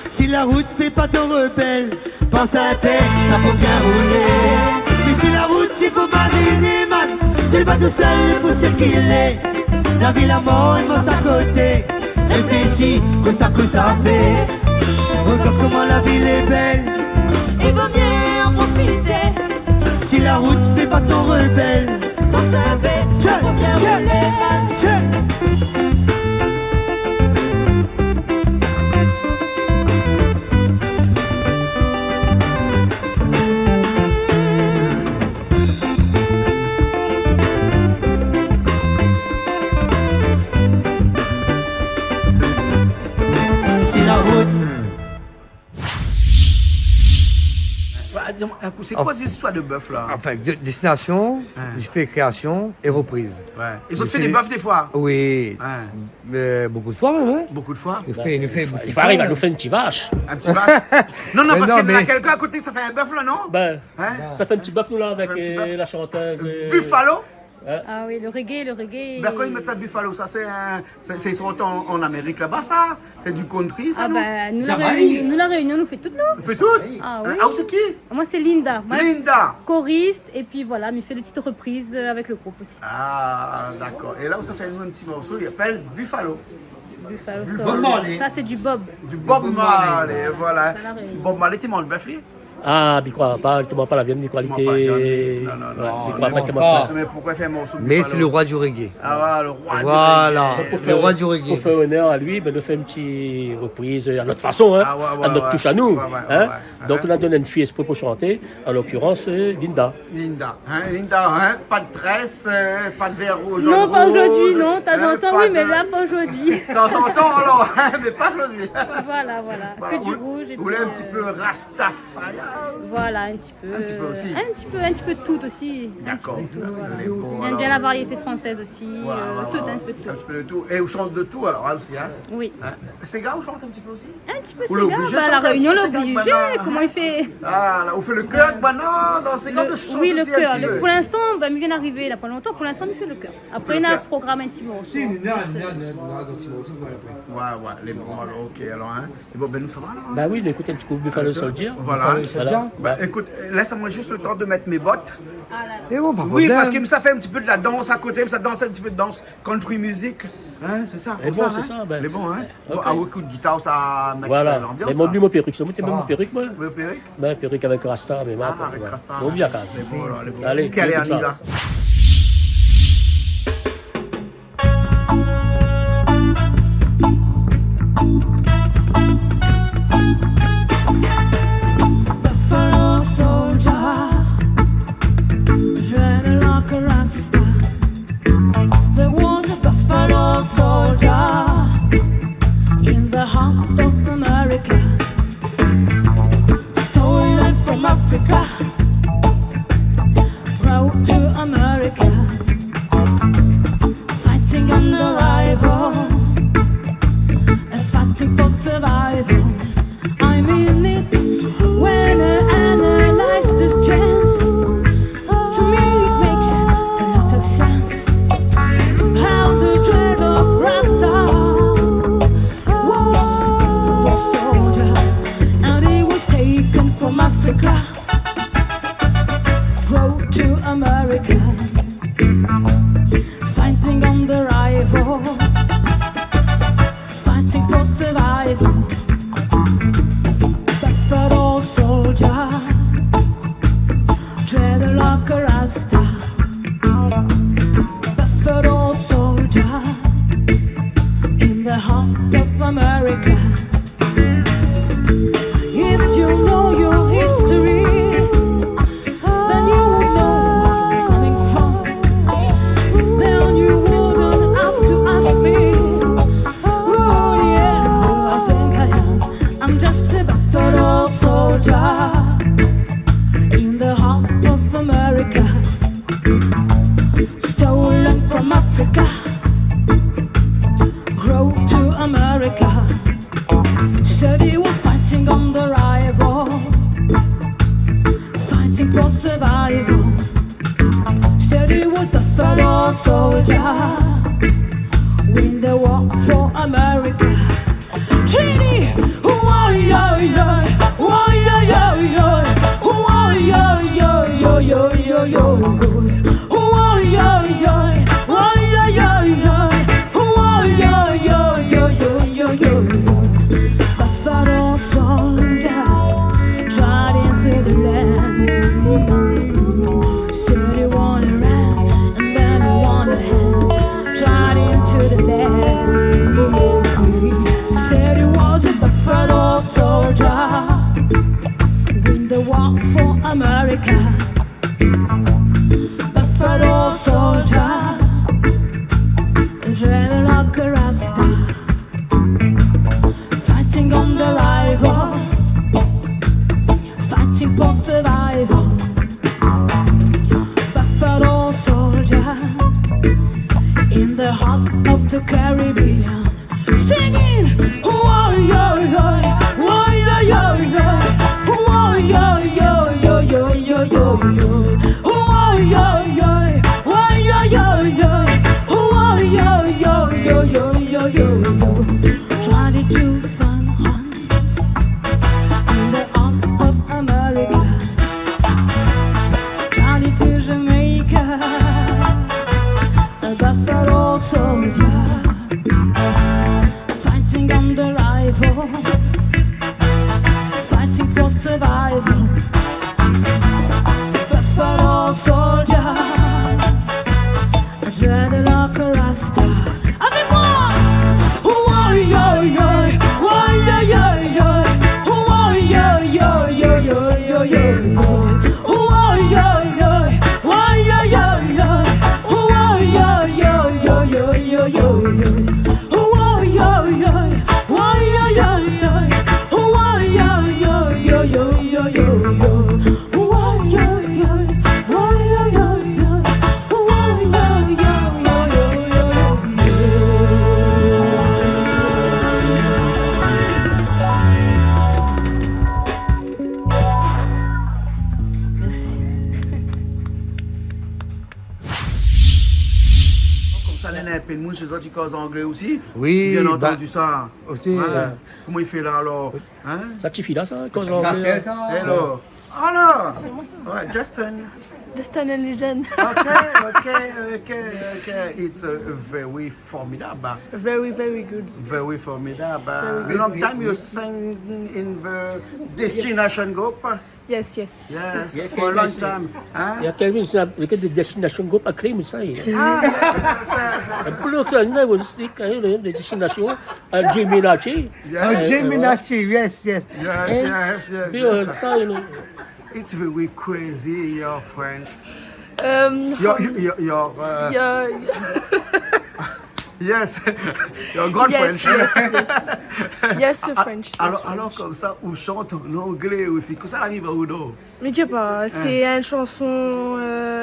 Si la route fait pas ton rebelle, pense à la paix, ça faut bien rouler. Mais si la route il faut pas aider, man, t'es pas tout seul, il faut circuler. La vie, la mort, il passe à côté. Réfléchis, que ça fait. Regarde comment la ville est belle. Il vaut mieux en profiter. Si la route fait pas ton rebelle, Pense à la paix, ça faut bien rouler. si la route. C'est quoi cette histoire de bœuf là? Enfin, destination, il fait création et reprise. Ouais. Ils ont fait des bœufs des fois? Oui. Beaucoup de fois même. Hein? Beaucoup de fois? Il fait beaucoup de Il fois. arrive à nous faire une petite vache. Un petit bœuf? Non, Mais parce non, qu'il y a mais- quelqu'un à côté, ça fait un bœuf là, non? Ben, Hein? ça fait un petit bœuf nous là avec Ça fait un petit bœuf. la chanteuse. Buffalo? Ah oui, le reggae. Ben, quand ils mettent ça Buffalo, ça ils sont en Amérique là-bas, ça? C'est du country, ça, Ah non? bah, nous Jamaïque. la Réunion nous fait toutes nous. On fait tout? Ah oui. Ah, c'est qui? Moi c'est Linda. Moi, Linda. choriste et puis voilà, il fait des petites reprises avec le groupe aussi. Ah, d'accord. Et là, ça fait un petit morceau, il appelle Buffalo. Buffalo Bob Soul. Marley. Ça c'est du Bob. Du Bob Marley, voilà. Ça la Réunion. Bob Marley, tu manges bœuf, lui? Ah, il croit pas, il ne pas la viande, il qualité. Non, non, Il croit pas qu'il pas. Mais pourquoi faire un morceau de Mais Buffalo? c'est le roi du reggae. Ah, voilà, le roi Voilà, du reggae. le roi du Pour reggae. faire honneur à lui, ben, nous fait une petite reprise à notre façon, hein, Ah, ouais, à notre ouais. touche à nous. Ouais, ouais, Hein. ouais. Donc on a donné une fille esprit pour chanter, en l'occurrence Linda. Linda, hein, Linda, hein, pas de tresse, pas de verre rouge. Non, pas rose, aujourd'hui, non. De temps hein, en temps, pas oui, de- mais là, pas aujourd'hui. De temps en temps, alors, hein, mais pas aujourd'hui. Voilà. Que du rouge. Et Vous voulez puis, un petit peu Rastafari? Voilà, un petit peu. Un petit peu aussi. Un petit peu de tout aussi. D'accord. Voilà. C'est bon, Il aime alors. bien la variété française aussi. Ouais, ouais, Tout, ouais. un petit peu de Un tout. petit peu de tout. Et vous chantez de tout alors hein, aussi, hein? Oui. Hein? Ces gars, vous chantez un petit peu aussi? Un petit peu, Vous c'est l'obligez gars. de Bah, la chanter un Réunion petit peu, ces l'obligé. gars, maintenant. Comment il fait Ah, là, vous faites le cœur, bah non, ces gars de chanter Oui, le aussi un cœur. petit peu. Pour l'instant, bah, il vient d'arriver, il n'a pas longtemps. Pour l'instant, il fait le cœur. Après, il a un programme un petit peu. Ouais, les bons, alors, ok, alors, hein. C'est bon, ben nous, ça va, alors? Bah oui, il a écouté un petit coup Buffalo Soldier. Voilà. Voilà. Bah, écoute, laisse-moi juste le temps de mettre mes bottes. Et bon, pas de Oui, problème. parce que ça fait un petit peu de la danse à côté, ça danse un petit peu de danse country music. Hein, c'est ça, Et comme bon, ça, c'est hein? ça, ben. Les bons, hein? Ok. Bon, ah, oui, coup de guitare, ça met Voilà. l'ambiance. Mais m'oublie mon perruque, ça même mon perruque, moi. Le perruque? Ben, perruque avec Rasta, mais Ah, avec Rasta. M'oublie à casa. Les bons, alors, les bons. Allez, Ok, allez, écoute on y ça. va. Buffalo soldier, dreaded like a rasta. There was a buffalo soldier in the heart of America, stolen from Africa, brought to America, fighting under rival and fighting for survival. I'm in it when I analyze this chance. To me, it makes a lot of sense. How the dread of Rasta was a soldier, and he was taken from Africa, brought to America, fighting on the rival, fighting for survival. Buffalo soldier, dreaded like a rasta. Buffalo soldier, in the heart of America. If you know your history, then you would know where I'm coming from. Then you wouldn't have to ask me. Oh yeah, who I think I am. I'm just a buffalo soldier in the heart of America, stolen from Africa, brought to America. Said he was fighting on the rival, fighting for survival. Said he was buffalo soldier, win the war for America. Trini, warrior. the war for America. Buffalo soldier, dread like a rasta, fighting on the rival, fighting for survival. Buffalo soldier, in the heart of the Caribbean, singing, whoa, yo, yo, whoa, yo, yo, yo, whoa, yo, yo, yo, yo, yo, yo, yo, whoa, yo, yo, whoa, yo, yo, yo, whoa, yo, yo, yo, yo, yo, yo, yo. 22 San Juan, in the arms of America. 22 Jamaica, a buffalo soldier, fighting on the rival, fighting for survival. Buffalo soldier, dread like a rasta. Avec moi! Oh, yo, yo, oh, yo, yo, yo, oh, yo, yo, yo, yo, yo, yo, yo. Oh, yo, yo, oh, yo, yo, yo, oh, yo, yo, yo, yo, yo, yo, yo. Oh, yo, yo, oh, yo, yo, yo, oh, yo, yo, yo, yo, yo, yo, yo. Oh, yo, yo, oh, yo, yo, yo, oh, yo, yo, yo, yo, yo, yo. Merci. Comme ça, Néné, puis nous, chez eux, tu causes anglais aussi. Oui, Bien bah, entendu ça. aussi, Ouais. Comment il fait là alors? Hein? Ça te suffit là, ça quand ça, c'est ça. Hello. Alors, ouais, Justin. Justin and Legend. Okay. It's very formidable. Very, very good. Very formidable. Very Long good. time you sang in the Destination Group? Yes, yes. Yes, for a long time. Hein? Il y a quelqu'un qui a des destinations groupe à créer, mais ça y est. Ah, ça. Pour le temps, il y a des destinations à Geminachi. Geminachi, yes, yes. Yes. Puis ça, you know. It's very crazy, your French. Your, Your yes, your grand yes, French. yes, French. Alors comme ça, on chante en anglais aussi. Comment ça arrive à Udo? Mais que pas, c'est une chanson,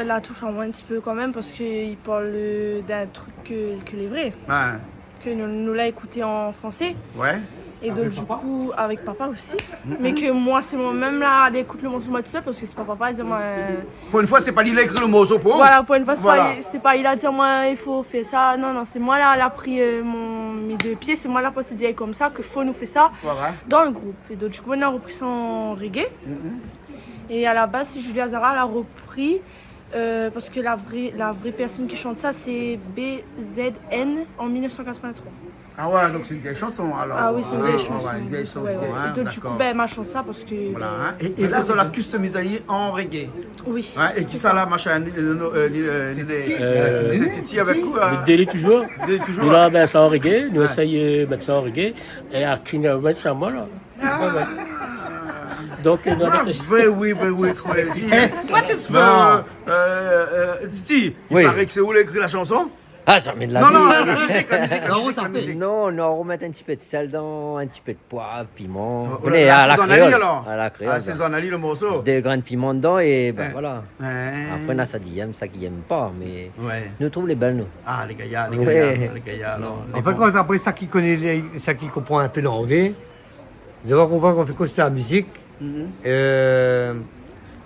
la touche en moins un petit peu quand même, parce qu'il parle d'un truc que les vrais, Ouais. que nous l'a écouté en français, Ouais. et donc du coup avec papa aussi. Mais que moi, c'est moi-même là, elle écoute le morceau moi tout seul, parce que c'est pas papa, il dit moi. Pour une fois, c'est pas lui qui a écrit le morceau pour. Voilà, pour une fois, Voilà. c'est pas il a dit moi il faut faire ça. Non, c'est moi là, elle a pris mes deux pieds, c'est moi là pour se dire comme ça, que faut nous faire ça Voilà. dans le groupe. Et donc du coup, on a repris ça en reggae. Et à la base, c'est Julia Zara, elle a repris. Parce que la vraie personne qui chante ça, c'est BZN en 1983. Ah ouais, donc c'est une vieille chanson alors. Ah oui, c'est une vieille chanson. Ouais, une vieille chanson, Ouais, ouais. hein, Et donc, du coup, d'accord. ben, elle chante ça parce que. Voilà, hein. Et là, on l'a customisé en reggae. Oui. Ouais, et qui ça là, machin, c'est Titi avec quoi? Le délai toujours. Délai toujours. Nous là, ben, ça en reggae. Nous essayons de mettre ça en reggae. Et à King ça, moi là. Donc, nous avons testé. Very crazy. What is Titi, il Oui. paraît que c'est où l'écrit la chanson? Ah, ça met de la Non, vie. la musique. Non, on remet un petit peu de sel dans, un petit peu de poivre, piment. Oh, Vous voyez, à la saisonnerie, créole. alors. À la Ah, créole. c'est Zanali le morceau. Des grains de piment dedans et ben Ouais. voilà. Après, on a ça qui aime, ça qui aime pas. Mais Ouais. nous trouvons les belles, nous. Ah, les gaillards, Ouais. alors. En fait, quand après ça qui connaît, ça qui comprend un peu l'anglais, d'abord on voit qu'on fait quoi, c'est la musique.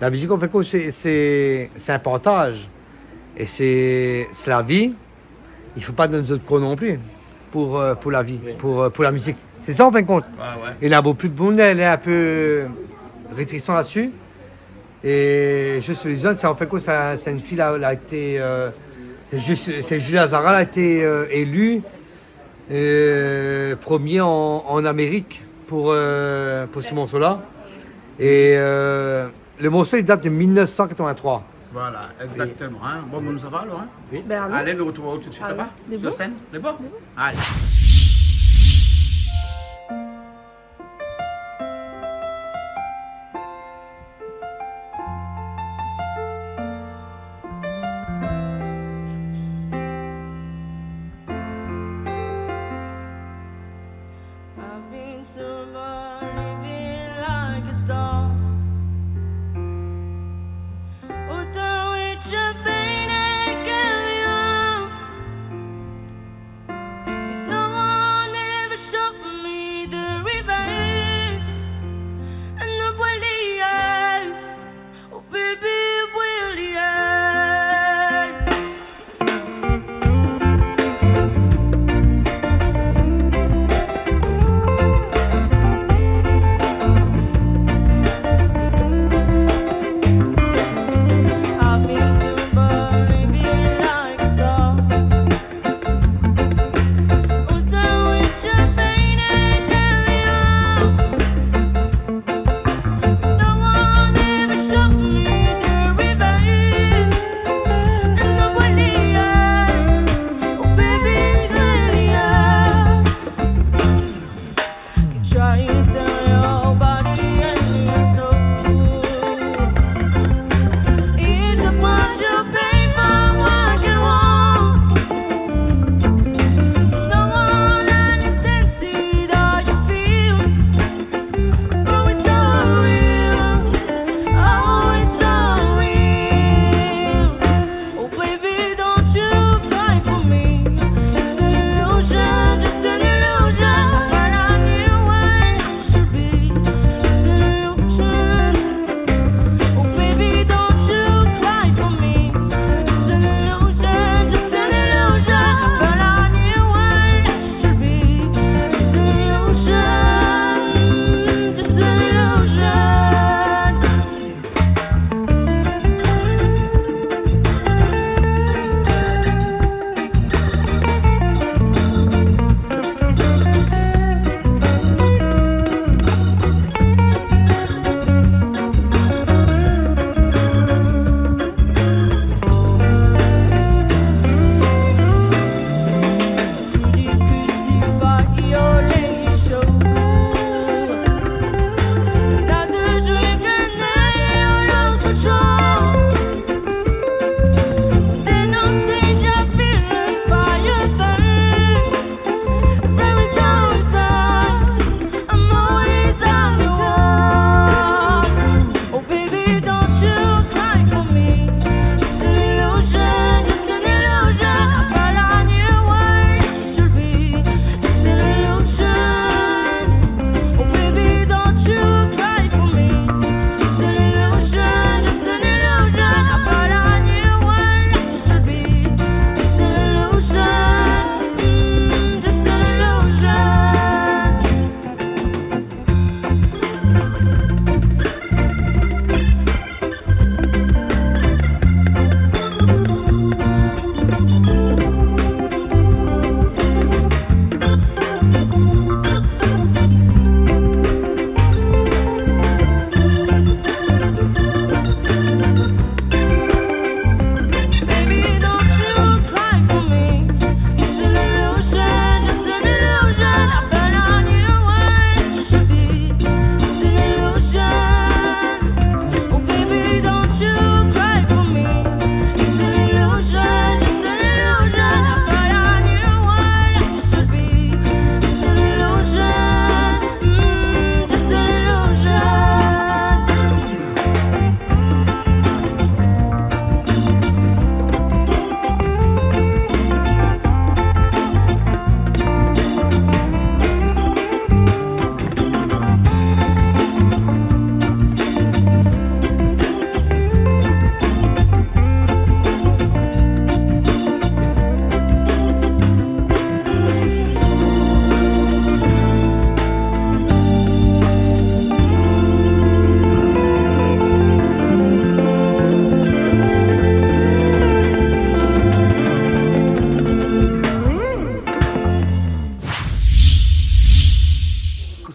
La musique, on fait quoi, c'est un partage. Et c'est la vie. Il ne faut pas donner d'autres cons non plus pour la vie, pour la musique. C'est ça en fin de compte. Ouais. Et là, beaucoup de monde, elle est un peu réticent là-dessus. Et juste les autres, ça en fait quoi, c'est une fille, elle a été. C'est Julia Zara, elle a été élue premier en Amérique pour ce morceau-là. Et le morceau, il date de 1983. Voilà, exactement. Hein. Bon, nous ça va alors. Hein. Ben, allô. Allez, nous retrouvons tout de suite Allô. là-bas. Les Sur beaux. scène. Les beaux. Allez.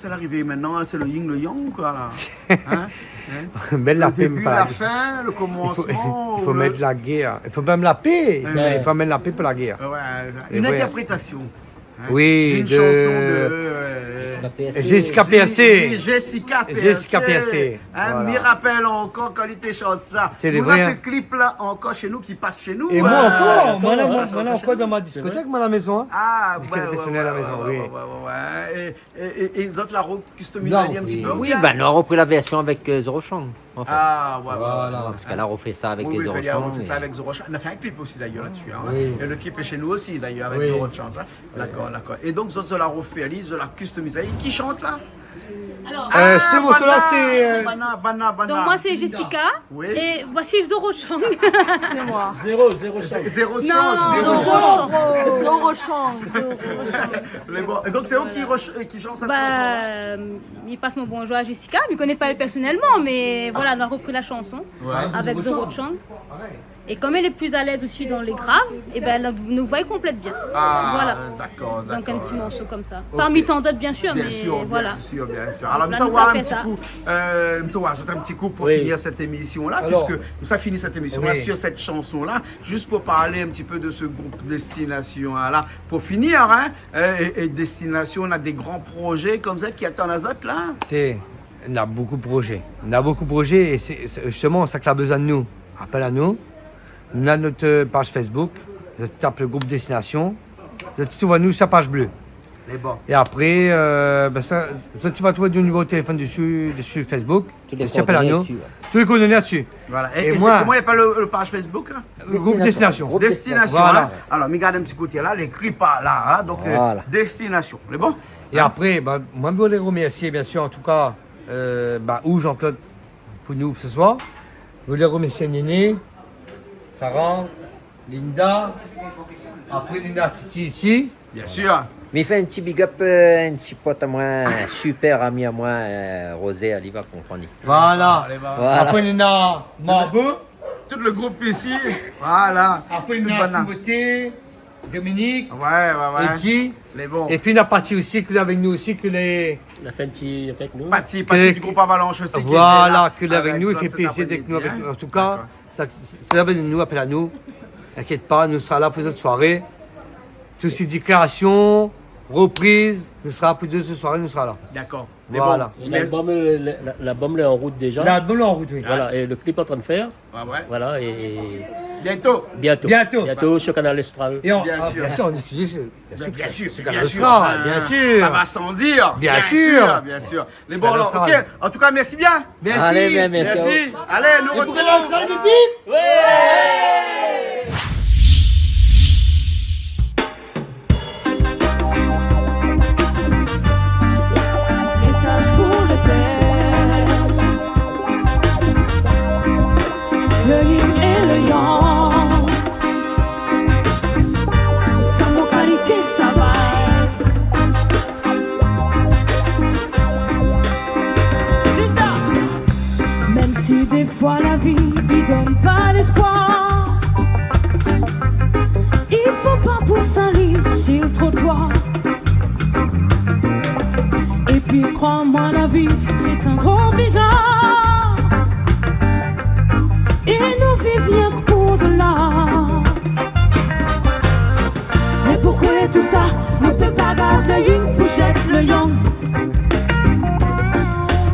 l'arrivée maintenant, c'est le yin, le yang, quoi, là. Hein? Mettre Le la paix, début, pas la la fin, le commencement. Il faut mettre la guerre. Il faut même la paix. Il faut mettre la paix pour la guerre. Ouais, une interprétation. Hein, Oui, une de chanson de Jessica Piacé. Oui, Jessica Piacé. Jessica Piacé. Hein, Voilà. m'y rappelle encore quand il était chante ça. C'est les On a vrais, ce hein. clip-là encore chez nous qui passe chez nous. Et hein. moi encore, moi ouais, encore dans ma discothèque, moi à la maison. Hein. Ah, Discothèque professionnelle à la maison, oui. Et les autres la customisé un petit peu. Oui, bien? ben on a repris la version avec Zorochang. En fait. Ah, ouais, Parce qu'elle a refait ça avec oui, oui, Zorochang. on fait ça avec Zorochang. On a fait un clip aussi d'ailleurs là-dessus. Hein. Oui. Et le clip est chez nous aussi d'ailleurs avec Oui. Zorochang. Hein. D'accord, d'accord. Et donc, Zot l'a refait, Ali, Zot l'a customisé. Et qui chante là? Alors, C'est bon, cela c'est. Bana. donc moi c'est Jessica Oui. et voici Zorochang. C'est moi. Zéro chance. Zéro Non, chance. Zorochang. Mais bon, et donc c'est eux qui chantent cette chanson. Bah, il passe mon bonjour à Jessica, je ne connais pas elle personnellement, mais voilà, elle a repris la chanson avec Zorochang. Et comme elle est plus à l'aise aussi dans les graves, et ben elle nous voix complète bien. Ah, Voilà. d'accord. Donc un petit morceau comme ça. Ok. Parmi tant d'autres bien sûr, Bien mais sûr, voilà. bien sûr. Alors, Là, nous nous allons a un fait petit ça. coup, sauter un petit coup pour Oui. finir cette émission-là, Alors, puisque nous avons fini cette émission-là oui. sur cette chanson-là, juste pour parler un petit peu de ce groupe Destination-là. Pour finir, hein, et Destination, on a des grands projets comme ça qui attendent les autres, là. On a beaucoup de projets. On a beaucoup de projets et c'est justement ça qu'il a besoin de nous. Appelle à nous. On a notre page Facebook. Je tape le groupe Destination. Tu vois nous sa page bleue. Les bons. Et après, ça, tu vas trouver du numéro de téléphone dessus Facebook. Tous les Tu appelles à coordonnées nous. dessus, Tous les coordonnées là-dessus. Voilà. Et Et moi- c'est comment il n'y a pas le page Facebook, là? Le groupe Destination. Groupe Destination. Voilà. Hein. Alors, regarde un petit côté là, l'écrit pas là, hein, donc Voilà. Destination. Les bons? Et après, moi, je veux les remercier, bien sûr, en tout cas, ou Jean-Claude pour nous ce soir. Je veux les remercier Néné, Sarah, Linda, après Linda Titi ici. Bien sûr. Mais il fait un petit big up, un petit pote à moi, un super ami à moi, Rosé Aliva Compagnie. Voilà. Voilà. Après Nina Marbeux. Tout le groupe ici. Voilà. Après Tout Nina bonheur. Timothée, Dominique, Ouais. Eddie. Les bons. Et puis on a parti aussi, que avec nous aussi, que les. Il a fait un petit avec nous. Pati Que- du groupe Avalanche aussi. qui Voilà, était que là avec nous, il Zot fait cet plaisir d'être nous après-midi, avec hein. nous. En tout cas, c'est la de nous, appelle à nous. T'inquiète pas, nous serons là pour cette soirée. Toutes ces déclarations, reprise, nous sera plus de ce soir, nous sera là. D'accord. Mais Voilà. Et l'album est en route déjà. L'album est en route, oui. Voilà, et le clip est en train de faire. bon, ouais. Voilà, et Bientôt. bientôt. Bientôt. sur Canal Estral. Et on, Bien sûr. bien sûr, on excuse, Bien sûr, c'est bien Canal sûr. Star, Ah, bien sûr. Ça va sans dire. Bien sûr. Bien sûr. Mais C'est bon, Canal alors, Star. ok. En tout cas, merci bien. Merci. Allez, bien, merci. Merci. Allez, nous retrouvons. Message pour le père, le yin et le yang, sa vocalité, ça va. Linda. Même si des fois la vie il donne pas l'espoir, il faut pas pousser un lit sur le trottoir. Et puis crois-moi, la vie c'est un gros bizarre, et nous vivions que pour de l'art. Et pourquoi tout ça ne peut pas garder le yin pour jeter le yang?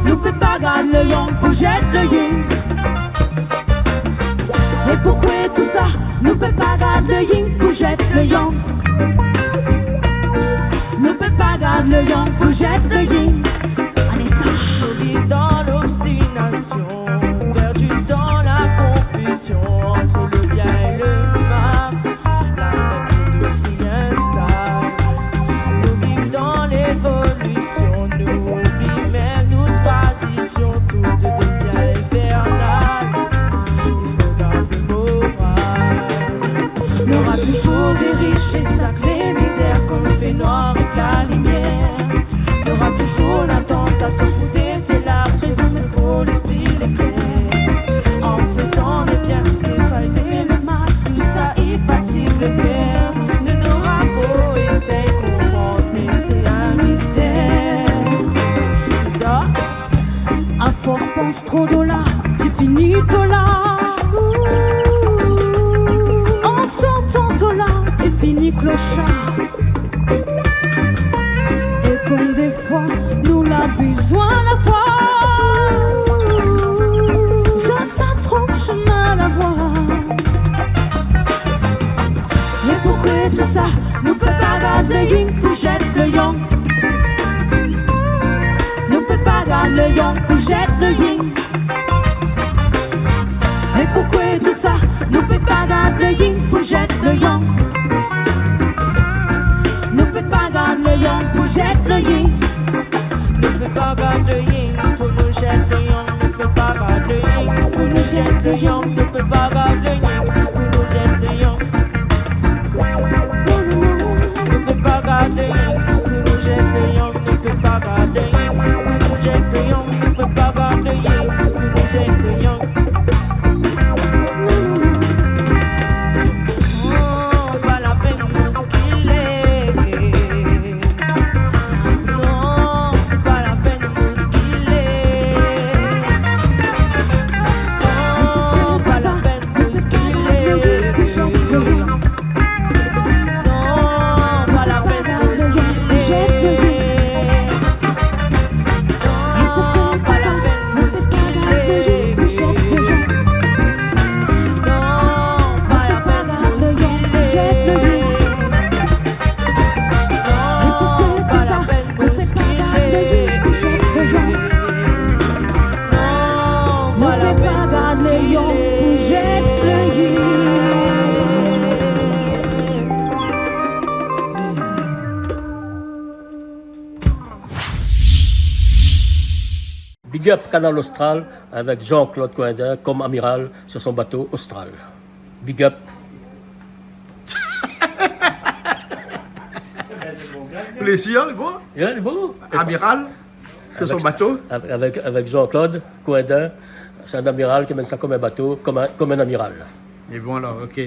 Ne peut pas garder le yang pour jeter le yin. Et pourquoi tout ça ne peut pas garder le yin pour jeter le yang? Ne peut pas garder le yang pour jeter le yin. Allez ça. Nous vivons dans l'obstination, perdus dans la confusion entre le bien et le mal. La même nous s'y installe. Nous vivons dans l'évolution, nous oublions même nos traditions, tout devient infernal. Il faut garder le moral. Il y aura toujours des riches et sacrés misères comme le fait noir avec la lumière. Il y aura toujours la tentation pour défier la prison, mais faut l'esprit l'éclair. En faisant des biens, des failles, des le mal, tout ça il fatigue le cœur. De nos rapeaux, essaye de comprendre, mais c'est un mystère. À force pense trop de là, tu finis de là. En sortant de là, tu finis clochard. Et comme des fois, nous la besoin la voir. Zone ça trop chemin à la voir. Et pourquoi tout ça, nous peut pas garder le yin pour jeter le yang? Ne peut pas garder le yang pour jeter le yin. Et pourquoi tout ça, ne peut pas garder le yin pour jeter le yang? Ne peut pas garder le yang pour jeter le yin. Ne peut pas garder le yin pour nous jeter le yang. Ne peut pas garder le yin pour nous jeter le yang. Ne peut pas garder le yin pour nous jeter le yang. Ne peut pas garder le yin pour nous jeter le yang. Ne peut pas garder le yin pour nous jeter le yang. Ne peut pas garder le yin pour nous jeter le yang. Oh, pas la peine de mousquiller. Non, pas la peine de mousquiller. Oh, pas la peine de mousquiller. Non, pas la peine de mousquiller. Non, pas la peine de mousquiller. Non, pas la peine de mousquiller. Non, pas la peine de mousquiller. Non, pas la peine de Big up Canal Austral avec Jean-Claude Coindin comme amiral sur son bateau Austral. Big up. Vous êtes sûr, le gros? Yeah, il est beau. Amiral, sur son bateau. Avec Jean-Claude Coindin, c'est un amiral qui mène ça comme un bateau, comme un amiral. Et bon alors, ok.